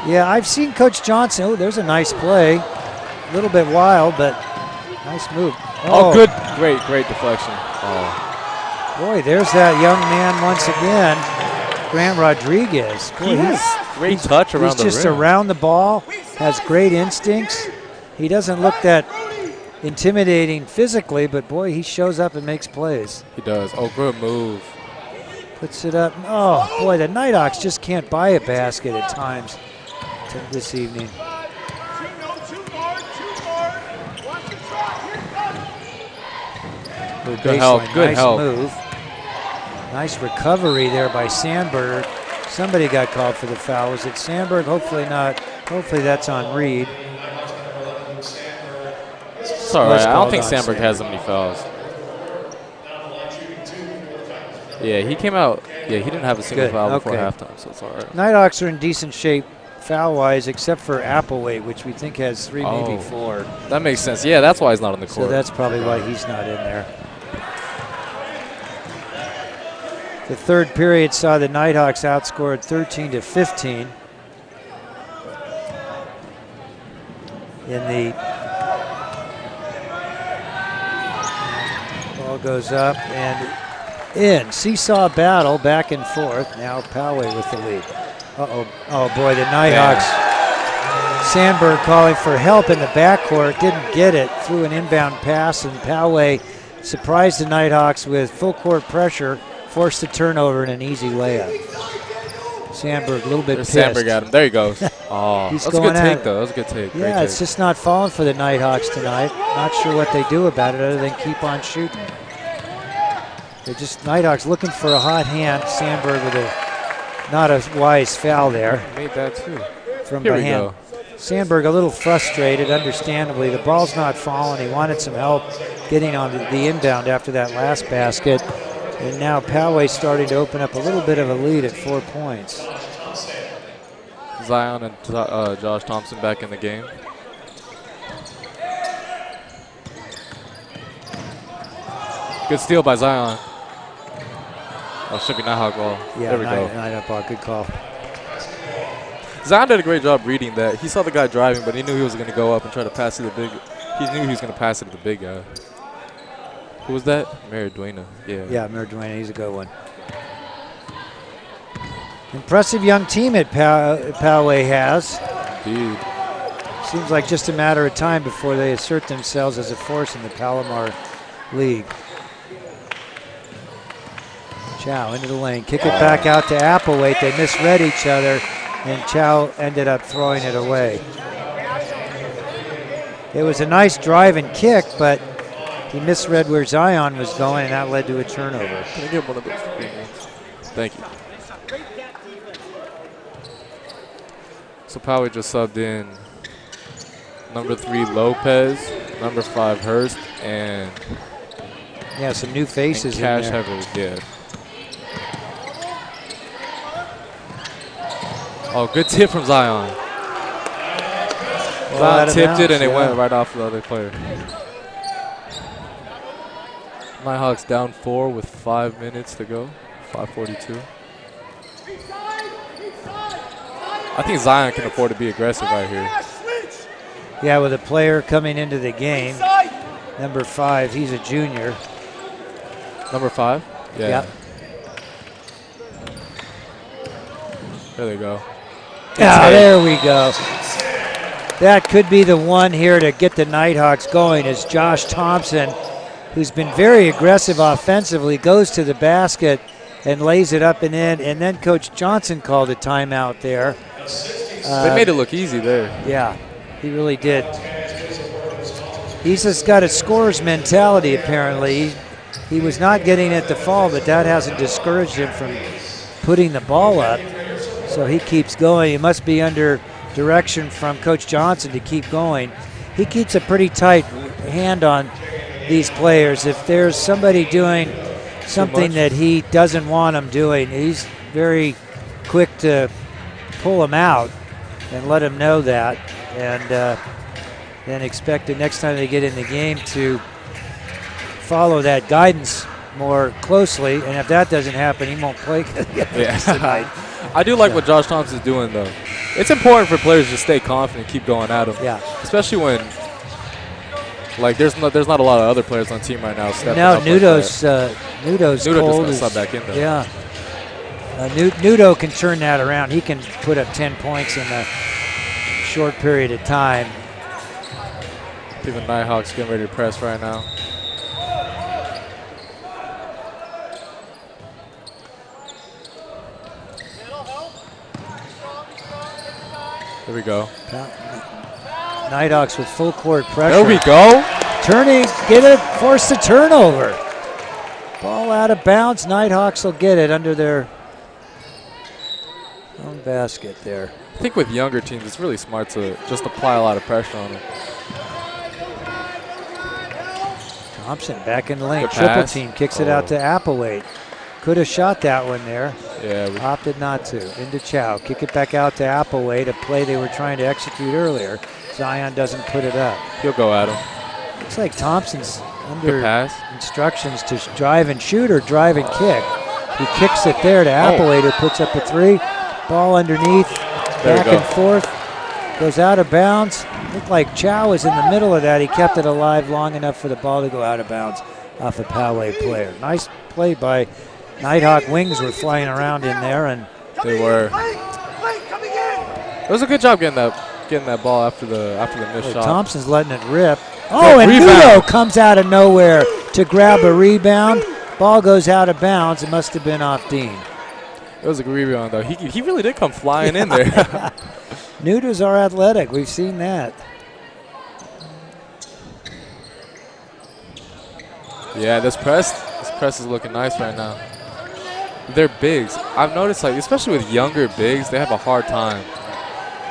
Speaker 4: Yeah, I've seen Coach Johnson. Oh, there's a nice play. A little bit wild, but nice move.
Speaker 5: Oh, good. Great deflection. Oh.
Speaker 4: Boy, there's that young man once again, Grant Rodriguez. Boy,
Speaker 5: Great touch around the rim.
Speaker 4: He's just around the ball, has great instincts. He doesn't look that intimidating physically, but boy, he shows up and makes plays.
Speaker 5: He does. Oh, good move.
Speaker 4: Puts it up. Oh, boy, the Nighthawks just can't buy a basket at times this evening.
Speaker 5: Good help. Good
Speaker 4: nice
Speaker 5: help.
Speaker 4: Move. Nice recovery there by Sandberg. Somebody got called for the foul. Was it Sandberg? Hopefully not. Hopefully that's on Reed.
Speaker 5: It's all right. I don't think Sandberg has that many fouls. Yeah, he came out. Yeah, he didn't have a single foul before halftime, so it's all right.
Speaker 4: Nighthawks are in decent shape foul-wise, except for Poway, which we think has 3, maybe 4.
Speaker 5: That makes sense. Yeah, that's why he's not on the court.
Speaker 4: So that's probably why he's not in there. The third period saw the Nighthawks outscored 13-15. Ball goes up and in. Seesaw battle back and forth. Now Poway with the lead. Oh boy, the Nighthawks. Sandberg calling for help in the backcourt, didn't get it, threw an inbound pass, and Poway surprised the Nighthawks with full court pressure, forced the turnover and an easy layup. Sandberg a little bit pissed.
Speaker 5: Sandberg at him. There he goes. Oh, that's a good take, though. That was a good take.
Speaker 4: Yeah,
Speaker 5: Great
Speaker 4: it's just not falling for the Nighthawks tonight. Not sure what they do about it other than keep on shooting. They're just Nighthawks looking for a hot hand. Sandberg with not a wise foul there.
Speaker 5: Made that too.
Speaker 4: From behind. Sandberg a little frustrated, understandably. The ball's not falling. He wanted some help getting on the inbound after that last basket. And now Poway starting to open up a little bit of a lead at 4 points.
Speaker 5: Zion and Josh Thompson back in the game. Good steal by Zion. Oh, should be Nighthawk ball.
Speaker 4: Yeah,
Speaker 5: there we go.
Speaker 4: Nighthawk ball, good call.
Speaker 5: Zion did a great job reading that. He saw the guy driving, but he knew he was going to go up and try to pass it to the big. He knew he was going to pass it to the big guy. Who was that? Mariduena. Yeah,
Speaker 4: Mariduena. He's a good one. Impressive young team at Poway has.
Speaker 5: Indeed.
Speaker 4: Seems like just a matter of time before they assert themselves as a force in the Palomar League. Chow into the lane. Kick it back out to Applewhite. They misread each other, and Chow ended up throwing it away. It was a nice drive and kick, but he misread where Zion was going, and that led to a turnover.
Speaker 5: Can I get one of those premiums? Thank you. So Poway just subbed in number 3 Lopez, number 5 Hurst, and
Speaker 4: yeah, some new faces in
Speaker 5: Cash
Speaker 4: there.
Speaker 5: Heavers, yeah. Oh, good tip from Zion. Zion tipped it and it went right off the other player. Nighthawks down 4 with 5 minutes to go. 5:42. I think Zion can afford to be aggressive right here.
Speaker 4: Yeah, with a player coming into the game, number 5, he's a junior.
Speaker 5: Number 5? Yeah.
Speaker 4: Yep.
Speaker 5: There they go.
Speaker 4: Ah, there we go. That could be the one here to get the Nighthawks going is Josh Thompson, who's been very aggressive offensively, goes to the basket and lays it up and in, and then Coach Johnson called a timeout there.
Speaker 5: They made it look easy there.
Speaker 4: Yeah, he really did. He's just got a scorer's mentality, apparently. He was not getting at the fall, but that hasn't discouraged him from putting the ball up. So he keeps going. He must be under direction from Coach Johnson to keep going. He keeps a pretty tight hand on these players. If there's somebody doing something that he doesn't want them doing, he's very quick to pull them out and let them know that, and then expect the next time they get in the game to follow that guidance more closely. And if that doesn't happen, he won't play tonight.
Speaker 5: I do like what Josh Thompson's doing, though. It's important for players to stay confident, keep going at him.
Speaker 4: Yeah.
Speaker 5: Especially when, like, there's not a lot of other players on the team right now.
Speaker 4: Now Nudo's
Speaker 5: Nudo's
Speaker 4: cold.
Speaker 5: just sub back in there.
Speaker 4: Yeah. Nudo can turn that around. He can put up 10 points in a short period of time.
Speaker 5: I think the Nighthawks getting ready to press right now. There we go.
Speaker 4: Nighthawks with full court pressure.
Speaker 5: There we go.
Speaker 4: Turning, get it, force the turnover. Ball out of bounds. Nighthawks will get it under their own basket there.
Speaker 5: I think with younger teams, it's really smart to just apply a lot of pressure on them.
Speaker 4: Thompson back in the lane.
Speaker 5: Good
Speaker 4: Triple
Speaker 5: pass.
Speaker 4: team kicks it out to Applewhite. Could have shot that one there.
Speaker 5: Yeah.
Speaker 4: Opted not to. Into Chow. Kick it back out to Applewhite, a play they were trying to execute earlier. Zion doesn't put it up.
Speaker 5: He'll go at him.
Speaker 4: Looks like Thompson's under
Speaker 5: Good pass.
Speaker 4: instructions to drive and shoot or drive and kick. He kicks it there to Applewhite, who puts up a 3. Ball underneath, back and forth, goes out of bounds. Looked like Chow was in the middle of that. He kept it alive long enough for the ball to go out of bounds off a Poway player. Nice play by Nighthawk. Wings were flying around in there, and
Speaker 5: they were. It was a good job getting that ball after the missed shot.
Speaker 4: Thompson's letting it rip. Oh, and Nudo comes out of nowhere to grab a rebound. Ball goes out of bounds. It must have been off Dean.
Speaker 5: It was a good rebound, though. He really did come flying in there.
Speaker 4: Nudos are athletic. We've seen that.
Speaker 5: Yeah, this press is looking nice right now. They're bigs. I've noticed, like, especially with younger bigs, they have a hard time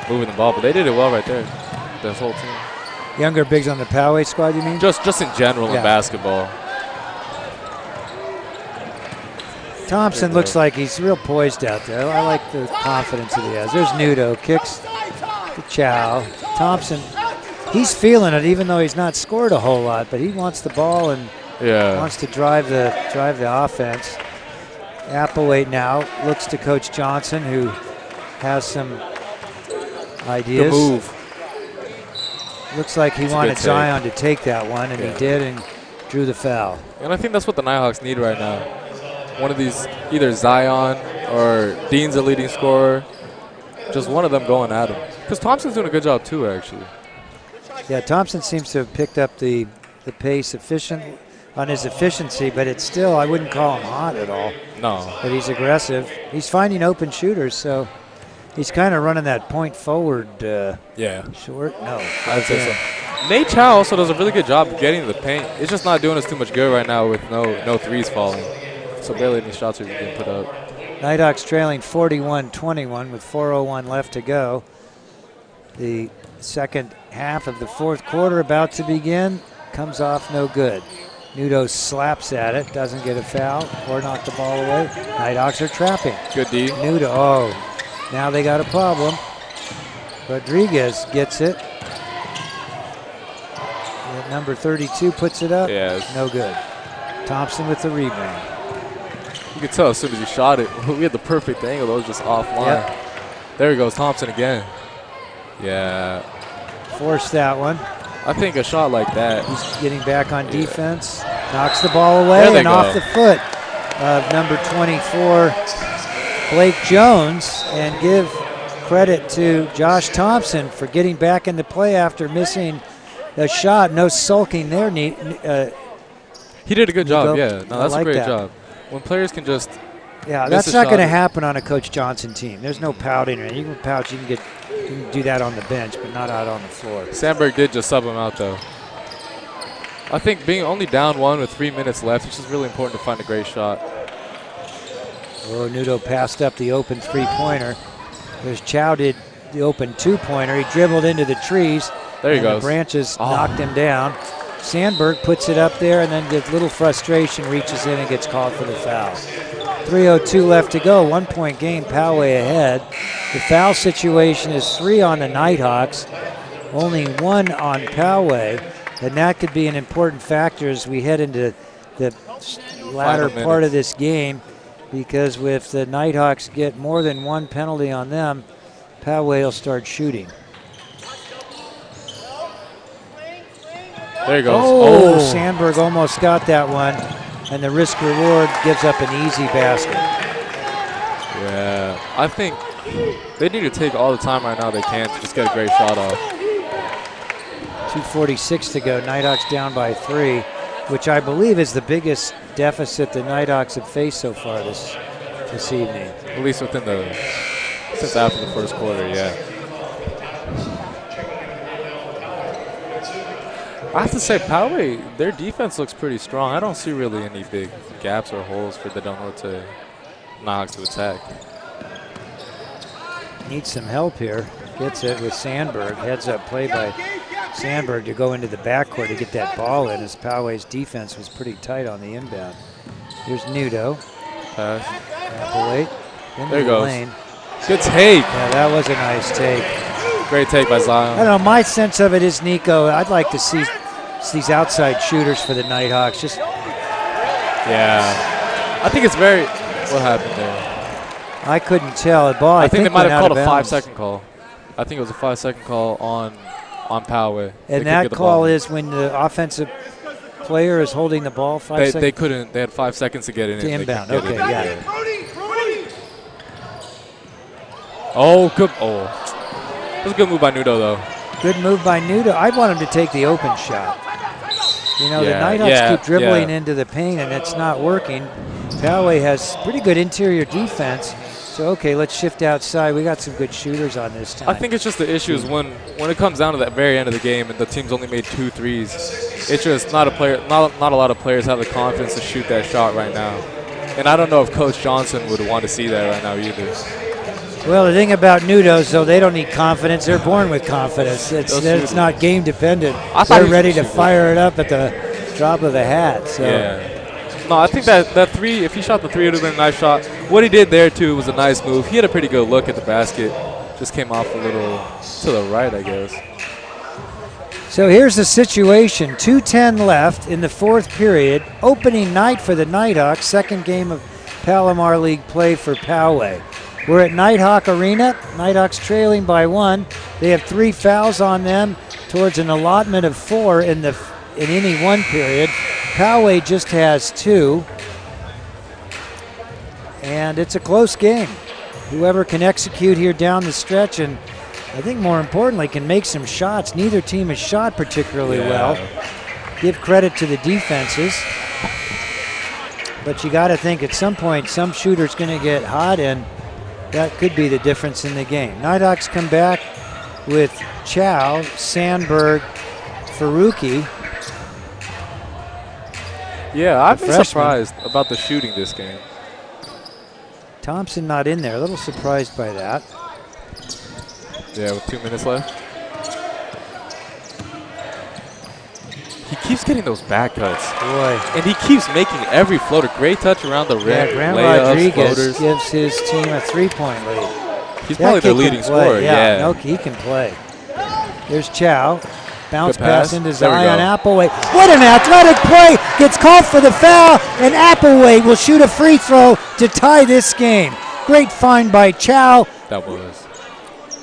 Speaker 5: moving the ball, but they did it well right there. This whole team.
Speaker 4: Younger bigs on the Poway squad, you mean?
Speaker 5: Just in general in basketball.
Speaker 4: Thompson looks like he's real poised out there. I like the confidence that he has. There's Nudo, kicks to Chow. Thompson, he's feeling it, even though he's not scored a whole lot, but he wants the ball and wants to drive the offense. Applewhite now looks to Coach Johnson, who has some ideas.
Speaker 5: The move.
Speaker 4: Looks like he wanted Zion to take that one, and he did, and drew the foul.
Speaker 5: And I think that's what the Nighthawks need right now. One of these, either Zion or Dean's a leading scorer, just one of them going at him. Because Thompson's doing a good job too, actually.
Speaker 4: Yeah, Thompson seems to have picked up the pace on his efficiency, but it's still, I wouldn't call him hot at all.
Speaker 5: No.
Speaker 4: But he's aggressive. He's finding open shooters, so he's kind of running that point forward. Short? No.
Speaker 5: I'd say so. Nate Chow also does a really good job of getting to the paint. It's just not doing us too much good right now with no threes falling. So barely any shots are being put up.
Speaker 4: Nighthawks trailing 41-21 with 4:01 left to go. The second half of the fourth quarter about to begin. Comes off no good. Nudo slaps at it, doesn't get a foul or knock the ball away. Nighthawks are trapping.
Speaker 5: Good D.
Speaker 4: Nudo, now they got a problem. Rodriguez gets it. And number 32 puts it up.
Speaker 5: Yeah.
Speaker 4: No good. Thompson with the rebound.
Speaker 5: You could tell as soon as he shot it. We had the perfect angle. That was just offline.
Speaker 4: Yep.
Speaker 5: There he goes, Thompson again. Yeah.
Speaker 4: Forced that one.
Speaker 5: I think a shot like that.
Speaker 4: He's getting back on defense. Knocks the ball away and off the foot of number 24, Blake Jones. And give credit to Josh Thompson for getting back into play after missing a shot. No sulking there.
Speaker 5: He did a good job, yeah. No, that's a great job. When players can just
Speaker 4: that's not going to happen on a Coach Johnson team. There's no pouting. You can pout, you can do that on the bench, but not out on the floor.
Speaker 5: Sandberg did just sub him out, though. I think being only down one with 3 minutes left, it's just really important to find a great shot.
Speaker 4: Nudo passed up the open three-pointer. There's Chow did the open two-pointer. He dribbled into the trees.
Speaker 5: There he goes.
Speaker 4: The branches knocked him down. Sandberg puts it up there and then gets a little frustration, reaches in and gets called for the foul. 3:02 left to go, 1 point game, Poway ahead. The foul situation is 3 on the Nighthawks, only 1 on Poway, and that could be an important factor as we head into the latter part of this game, because if the Nighthawks get more than 1 penalty on them, Poway will start shooting.
Speaker 5: There he goes.
Speaker 4: Oh, Sandberg almost got that one, and the risk reward gives up an easy basket.
Speaker 5: Yeah, I think they need to take all the time right now they can to just get a great shot off.
Speaker 4: 2:46 to go. Nighthawks down by 3, which I believe is the biggest deficit the Nighthawks have faced so far this evening.
Speaker 5: At least since after the first quarter, yeah. I have to say, Poway, their defense looks pretty strong. I don't see really any big gaps or holes for the Del Norte Nighthawks to attack.
Speaker 4: Needs some help here. Gets it with Sandberg. Heads up play by Sandberg to go into the backcourt to get that ball in, as Poway's defense was pretty tight on the inbound. Here's Nudo.
Speaker 5: Pass.
Speaker 4: Applewhite.
Speaker 5: There he goes.
Speaker 4: Lane.
Speaker 5: Good take.
Speaker 4: Yeah, that was a nice take.
Speaker 5: Great take by Zion.
Speaker 4: I don't know, my sense of it is, Nico, I'd like to see these outside shooters for the Nighthawks.
Speaker 5: Yeah. I think it's very... What happened there?
Speaker 4: I couldn't tell. The ball,
Speaker 5: I think they might have called a
Speaker 4: bounds.
Speaker 5: 5-second call. I think it was a 5-second call on Poway.
Speaker 4: And that call is when the offensive player is holding the ball 5 seconds?
Speaker 5: They couldn't. They had 5 seconds to get in.
Speaker 4: To inbound. Okay, got it.
Speaker 5: Oh, good. Oh. That was a good move by Nudo, though.
Speaker 4: Good move by Nudo. I want him to take the open shot. You know, the Nighthawks keep dribbling into the paint, and it's not working. Poway has pretty good interior defense. So, okay, let's shift outside. We got some good shooters on this time.
Speaker 5: I think it's just the issue is when it comes down to that very end of the game and the team's only made 2 threes, it's just not a lot of players have the confidence to shoot that shot right now. And I don't know if Coach Johnson would want to see that right now either.
Speaker 4: Well, the thing about Nudos, though, they don't need confidence. They're born with confidence. It's not game dependent. They're ready to fire it up at the drop of the hat. So.
Speaker 5: Yeah. No, I think that 3, if he shot the 3, it would have been a nice shot. What he did there, too, was a nice move. He had a pretty good look at the basket. Just came off a little to the right, I guess.
Speaker 4: So here's the situation. 2:10 left in the fourth period. Opening night for the Nighthawks. Second game of Palomar League play for Poway. We're at Nighthawk Arena. Nighthawks trailing by 1. They have 3 fouls on them towards an allotment of 4 in any one period. Poway just has 2. And it's a close game. Whoever can execute here down the stretch, and I think more importantly can make some shots. Neither team has shot particularly well. give credit to the defenses. But you got to think at some point some shooter's going to get hot, and that could be the difference in the game. Nighthawks come back with Chow, Sandberg, Faruqi.
Speaker 5: Yeah, I've been
Speaker 4: freshman.
Speaker 5: surprised about the shooting this game.
Speaker 4: Thompson not in there. A little surprised by that.
Speaker 5: Yeah, with 2 minutes left. He keeps getting those back cuts.
Speaker 4: Boy.
Speaker 5: And he keeps making every floater. Great touch around the rim.
Speaker 4: Yeah, Grant
Speaker 5: layups,
Speaker 4: Rodriguez
Speaker 5: floaters.
Speaker 4: gives his team a 3-point lead.
Speaker 5: He's
Speaker 4: That
Speaker 5: probably their
Speaker 4: kid
Speaker 5: leading
Speaker 4: can play.
Speaker 5: scorer. Yeah.
Speaker 4: No, he can play. There's Chow. Bounce
Speaker 5: Good pass.
Speaker 2: pass
Speaker 4: into
Speaker 5: There we
Speaker 4: Zion
Speaker 5: go.
Speaker 4: Applewhite. What an athletic play. Gets called for the foul, and Applewhite will shoot a free throw to tie this game. Great find by Chow.
Speaker 5: That was.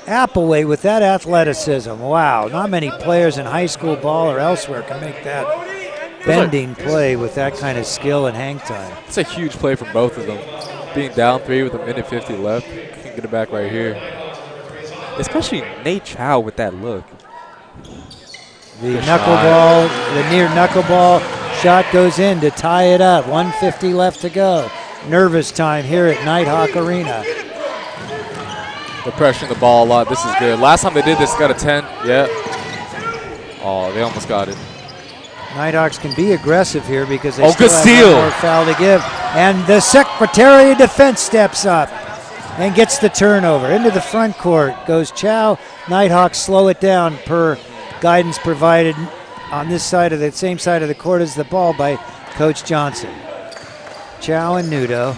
Speaker 4: Applewhite with that athleticism. Wow, not many players in high school ball or elsewhere can make that bending play with that kind of skill and hang time.
Speaker 5: It's a huge play from both of them. Being down 3 with 1:50 left. Can get it back right here. Especially Nate Chow with that look.
Speaker 4: The
Speaker 5: Good
Speaker 4: knuckleball, the near knuckleball shot goes in to tie it up. 1:50 left to go. Nervous time here at Nighthawk Arena.
Speaker 5: They're pressuring the ball a lot. This is good. Last time they did this, got a 10. Yeah. Oh, they almost got it.
Speaker 4: Nighthawks can be aggressive here because they
Speaker 5: Oh,
Speaker 4: still
Speaker 5: good
Speaker 4: have
Speaker 5: steal.
Speaker 4: one more foul to give. And the Secretary of Defense steps up and gets the turnover. Into the front court goes Chow. Nighthawks slow it down per guidance provided on this side of the same side of the court as the ball by Coach Johnson. Chow and Nudo.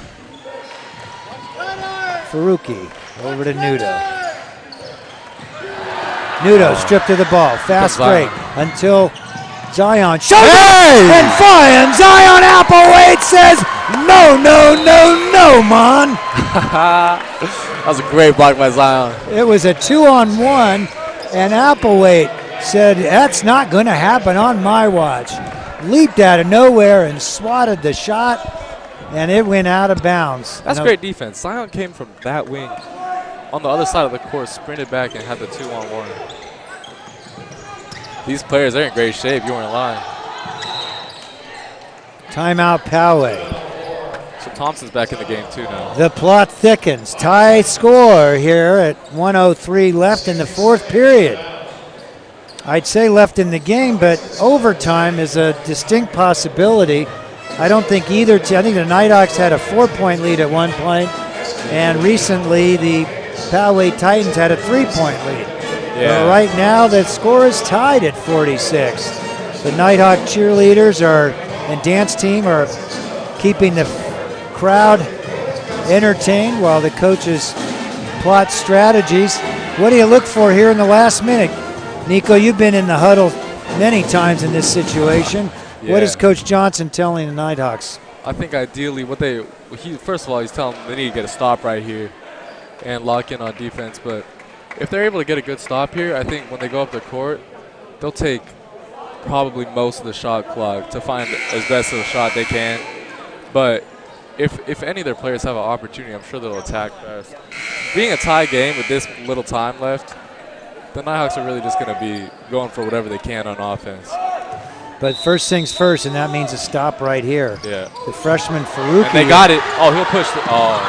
Speaker 4: Faruqi over to Nudo. Nudo stripped of the ball. Fast break until Zion shows it and fine. Zion Applewhite says, no, no, no, no, man.
Speaker 5: That was a great block by Zion.
Speaker 4: It was a 2-on-1, and Applewhite said, that's not going to happen on my watch. Leaped out of nowhere and swatted the shot, and it went out of bounds.
Speaker 5: That's great defense. Zion came from that wing on the other side of the court, sprinted back, and had the 2-on-1. These players, they're in great shape. You weren't lying.
Speaker 4: Timeout Poway.
Speaker 5: So Thompson's back in the game too now.
Speaker 4: The plot thickens. Tie score here at 1:03 left in the fourth period. I'd say left in the game, but overtime is a distinct possibility. I don't think either team. I think the Nighthawks had a 4-point lead at one point, and recently the Poway Titans had a 3-point lead.
Speaker 5: Yeah.
Speaker 4: But right now the score is tied at 46. The Nighthawk cheerleaders and dance team are keeping the crowd entertained while the coaches plot strategies. What do you look for here in the last minute? Nico, you've been in the huddle many times in this situation.
Speaker 5: Yeah.
Speaker 4: What is Coach Johnson telling the Nighthawks?
Speaker 5: I think ideally first of all, he's telling them they need to get a stop right here and lock in on defense. But if they're able to get a good stop here, I think when they go up the court, they'll take probably most of the shot clock to find as best of a shot they can. But if any of their players have an opportunity, I'm sure they'll attack fast. Being a tie game with this little time left, the Nighthawks are really just going to be going for whatever they can on offense.
Speaker 4: But first things first, and that means a stop right here.
Speaker 5: Yeah.
Speaker 4: The freshman Faruqi.
Speaker 5: And they got it. Oh, he'll push the. Oh.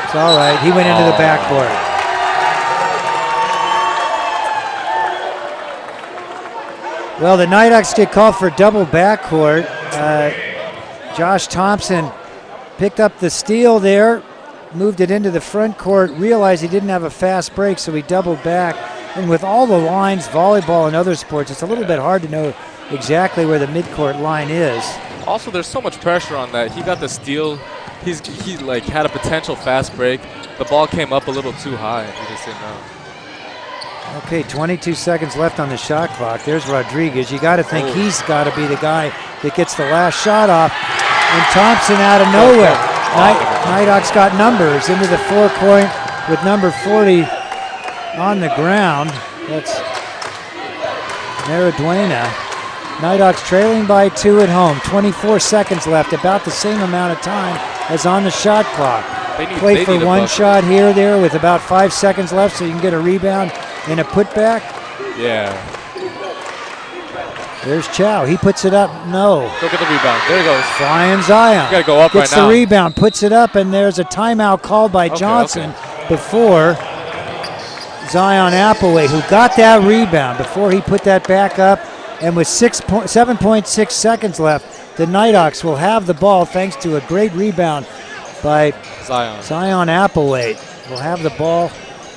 Speaker 4: It's all right. He went into the backcourt. Well, the Nighthawks get called for double backcourt. Josh Thompson picked up the steal there, moved it into the front court, realized he didn't have a fast break, so he doubled back. And with all the lines, volleyball and other sports, it's a little bit hard to know exactly where the midcourt line is.
Speaker 5: Also, there's so much pressure on that. He got the steal. He had a potential fast break. The ball came up a little too high, and he just didn't know.
Speaker 4: Okay, 22 seconds left on the shot clock. There's Rodriguez. You got to think he's got to be the guy that gets the last shot off. And Thompson out of nowhere. Nighthawks got numbers into the forecourt with number 40 on the ground. That's Maraduena. Nighthawks trailing by 2 at home. 24 seconds left, about the same amount of time as on the shot clock. Play for one shot here, there, with about 5 seconds left so you can get a rebound and a putback.
Speaker 5: Yeah.
Speaker 4: There's Chow. He puts it up. No.
Speaker 5: Look at the rebound. There he goes.
Speaker 4: Flying Zion.
Speaker 5: You got to go up
Speaker 4: Gets
Speaker 5: right now.
Speaker 4: the rebound, puts it up, and there's a timeout called by Johnson before Zion Applewhite, who got that rebound before he put that back up. And with 7.6 seconds left, the Nighthawks will have the ball thanks to a great rebound by Zion Applewhite. Will have the ball.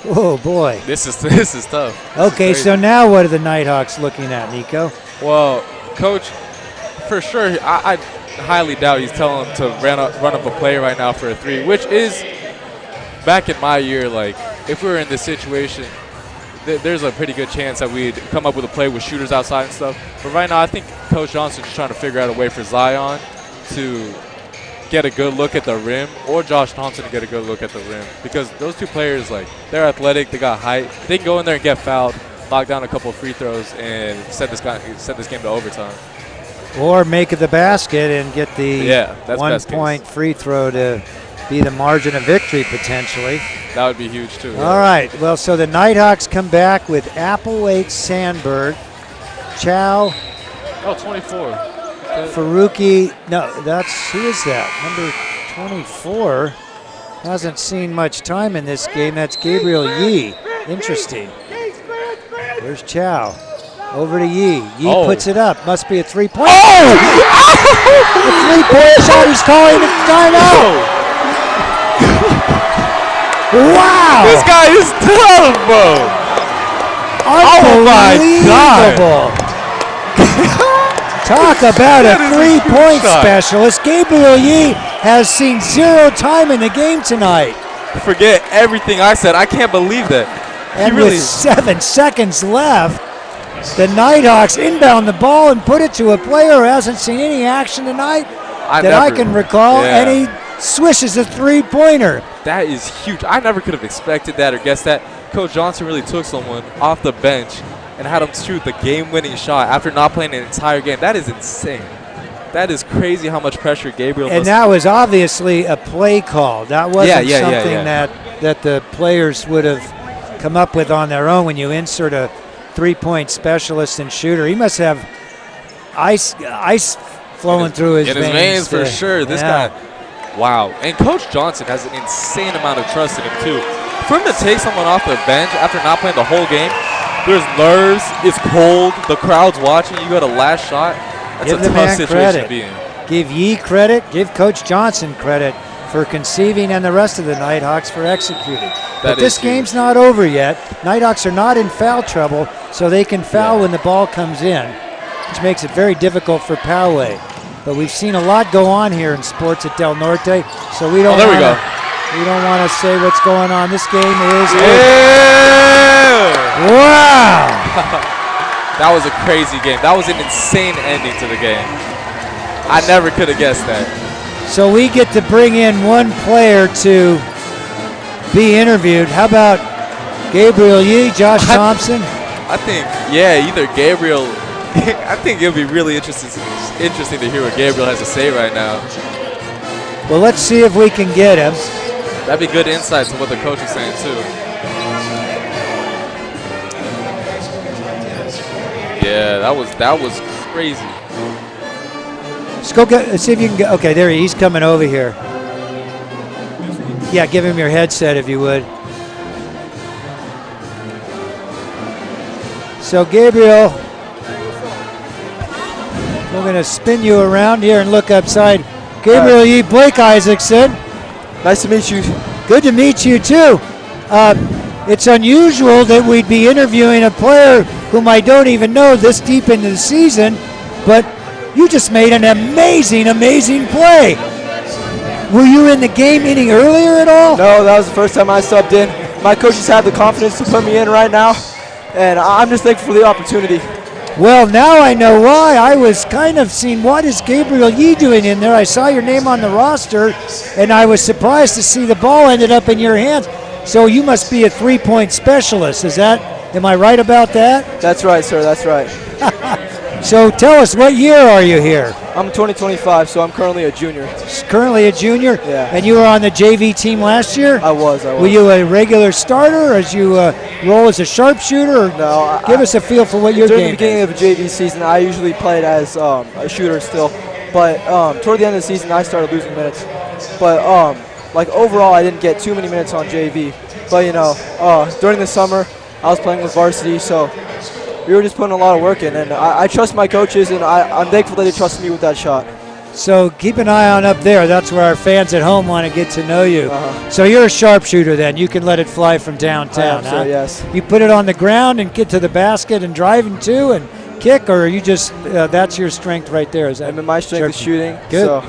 Speaker 4: Oh, boy.
Speaker 5: This is tough.
Speaker 4: Okay, so now what are the Nighthawks looking at, Nico?
Speaker 5: Well, Coach, for sure, I highly doubt he's telling him to run up a play right now for a three, which is, back in my year, like, if we were in this situation, there's a pretty good chance that we'd come up with a play with shooters outside and stuff. But right now, I think Coach Johnson's trying to figure out a way for Zion to get a good look at the rim, or Josh Thompson to get a good look at the rim, because those two players, like, they're athletic, they got height, they can go in there and get fouled, knock down a couple of free throws, and send this game to overtime.
Speaker 4: Or make it the basket and get the
Speaker 5: that's
Speaker 4: 1 point free throw to be the margin of victory potentially.
Speaker 5: That would be huge too.
Speaker 4: All right, well, so the Nighthawks come back with Applewhite, Sandberg, Chow.
Speaker 5: 24.
Speaker 4: Faruqi, no, who is that? Number 24 hasn't seen much time in this game. That's Gabriel Yee. Interesting. There's Chow. Over to Yee. Yee puts it up. Must be a three-point. Oh! A three-point shot. He's calling it timeout. Wow!
Speaker 5: This guy is tough, bro.
Speaker 4: Oh my God! Talk about a three-point specialist. Gabriel Yee has seen 0 time in the game tonight.
Speaker 5: Forget everything I said. I can't believe that.
Speaker 4: And with 7 seconds left, the Nighthawks inbound the ball and put it to a player who hasn't seen any action tonight I can recall, and he swishes a three-pointer.
Speaker 5: That is huge. I never could have expected that or guessed that. Coach Johnson really took someone off the bench and had him shoot the game-winning shot after not playing an entire game. That is insane. That is crazy how much pressure Gabriel
Speaker 4: and that was obviously a play call. That wasn't something that the players would have come up with on their own when you insert a three-point specialist and shooter. He must have ice flowing through his veins.
Speaker 5: In his veins for sure. This guy, wow. And Coach Johnson has an insane amount of trust in him too. For him to take someone off the bench after not playing the whole game, there's nerves, it's cold, the crowd's watching, you got a last shot. That's
Speaker 4: give
Speaker 5: a
Speaker 4: the
Speaker 5: tough
Speaker 4: man
Speaker 5: situation
Speaker 4: credit.
Speaker 5: to be in.
Speaker 4: Give Yee credit, give Coach Johnson credit for conceiving and the rest of the Nighthawks for executing. But this game's not over yet. Nighthawks are not in foul trouble, so they can foul when the ball comes in, which makes it very difficult for Poway. But we've seen a lot go on here in sports at Del Norte, so we don't want to say what's going on. This game is wow.
Speaker 5: That was a crazy game. That was an insane ending to the game. I never could have guessed that.
Speaker 4: So we get to bring in one player to be interviewed. How about Gabriel Yee, Josh Thompson?
Speaker 5: I think, either Gabriel. I think it'll be really interesting to hear what Gabriel has to say right now.
Speaker 4: Well, let's see if we can get him.
Speaker 5: That'd be good insights to what the coach is saying too. Yeah, that was crazy.
Speaker 4: Let's go see if you can get. Okay, there he's coming over here. Yeah, give him your headset if you would. So Gabriel, we're going to spin you around here and look upside. Gabriel Yee, Blake Isaacson.
Speaker 8: Nice to meet you.
Speaker 4: Good to meet you too. It's unusual that we'd be interviewing a player whom I don't even know this deep into the season, but you just made an amazing, amazing play. Were you in the game any earlier at all?
Speaker 8: No, that was the first time I subbed in. My coaches have the confidence to put me in right now, and I'm just thankful for the opportunity.
Speaker 4: Well, now I know why. I was kind of seeing, what is Gabriel Yee doing in there? I saw your name on the roster, and I was surprised to see the ball ended up in your hands. So you must be a three-point specialist. Am I right about that?
Speaker 8: That's right, sir. That's right.
Speaker 4: So tell us, what year are you here?
Speaker 8: I'm 2025, so I'm currently a junior.
Speaker 4: Currently a junior?
Speaker 8: Yeah.
Speaker 4: And you were on the JV team last year?
Speaker 8: I was.
Speaker 4: Were you a regular starter, or as you roll as a sharpshooter? Or
Speaker 8: No.
Speaker 4: Give us a feel for what your
Speaker 8: during
Speaker 4: game
Speaker 8: the beginning
Speaker 4: is.
Speaker 8: of a JV season, I usually played as a shooter still. But toward the end of the season, I started losing minutes. But like overall, I didn't get too many minutes on JV. But during the summer, I was playing with Varsity, so we were just putting a lot of work in. And I trust my coaches, and I'm thankful that they trusted me with that shot.
Speaker 4: So keep an eye on up there. That's where our fans at home want to get to know you. So you're a sharpshooter then. You can let it fly from downtown,
Speaker 8: I am, sir, yes.
Speaker 4: You put it on the ground and get to the basket and drive into and kick, or are you just that's your strength right there? Is that?
Speaker 8: I mean, my strength is shooting.
Speaker 4: Good.
Speaker 8: So,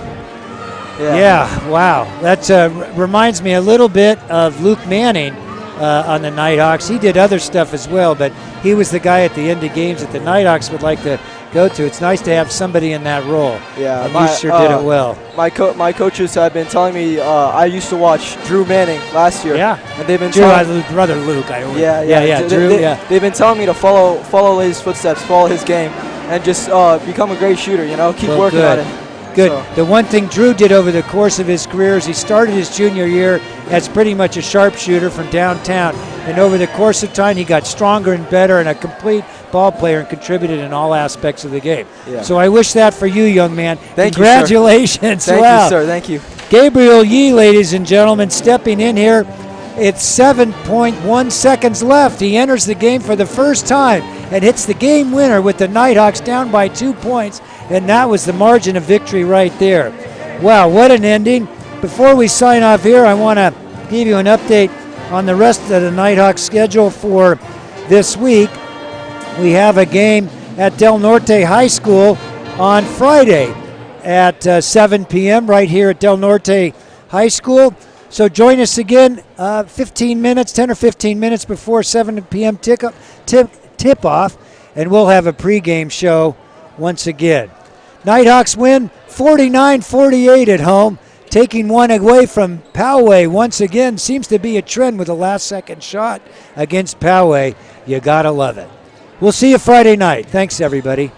Speaker 4: yeah, wow. That reminds me a little bit of Luke Manning on the Nighthawks. He did other stuff as well, but he was the guy at the end of games that the Nighthawks would like to go to. It's nice to have somebody in that role.
Speaker 8: Yeah,
Speaker 4: and you sure did it well.
Speaker 8: My coaches have been telling me I used to watch Drew Manning last year.
Speaker 4: Yeah,
Speaker 8: and they've been
Speaker 4: brother Luke.
Speaker 8: Drew. They've been telling me to follow his footsteps, follow his game, and just become a great shooter. Keep working on it.
Speaker 4: Good.
Speaker 8: So.
Speaker 4: The one thing Drew did over the course of his career is he started his junior year as pretty much a sharpshooter from downtown, and over the course of time he got stronger and better and a complete ball player and contributed in all aspects of the game.
Speaker 8: Yeah.
Speaker 4: So I wish that for you, young man.
Speaker 8: Congratulations.
Speaker 4: Thank
Speaker 8: you, sir. Thank you.
Speaker 4: Gabriel Yee, ladies and gentlemen, stepping in here. It's 7.1 seconds left. He enters the game for the first time and hits the game winner with the Nighthawks down by 2 points, and that was the margin of victory right there. Wow, what an ending. Before we sign off here, I want to give you an update on the rest of the Nighthawks schedule for this week. We have a game at Del Norte High School on Friday at 7 p.m. right here at Del Norte High School. So join us again 10 or 15 minutes before 7 p.m. tip-off, and we'll have a pregame show once again. Nighthawks win 49-48 at home, taking one away from Poway once again. Seems to be a trend with a last-second shot against Poway. You got to love it. We'll see you Friday night. Thanks, everybody.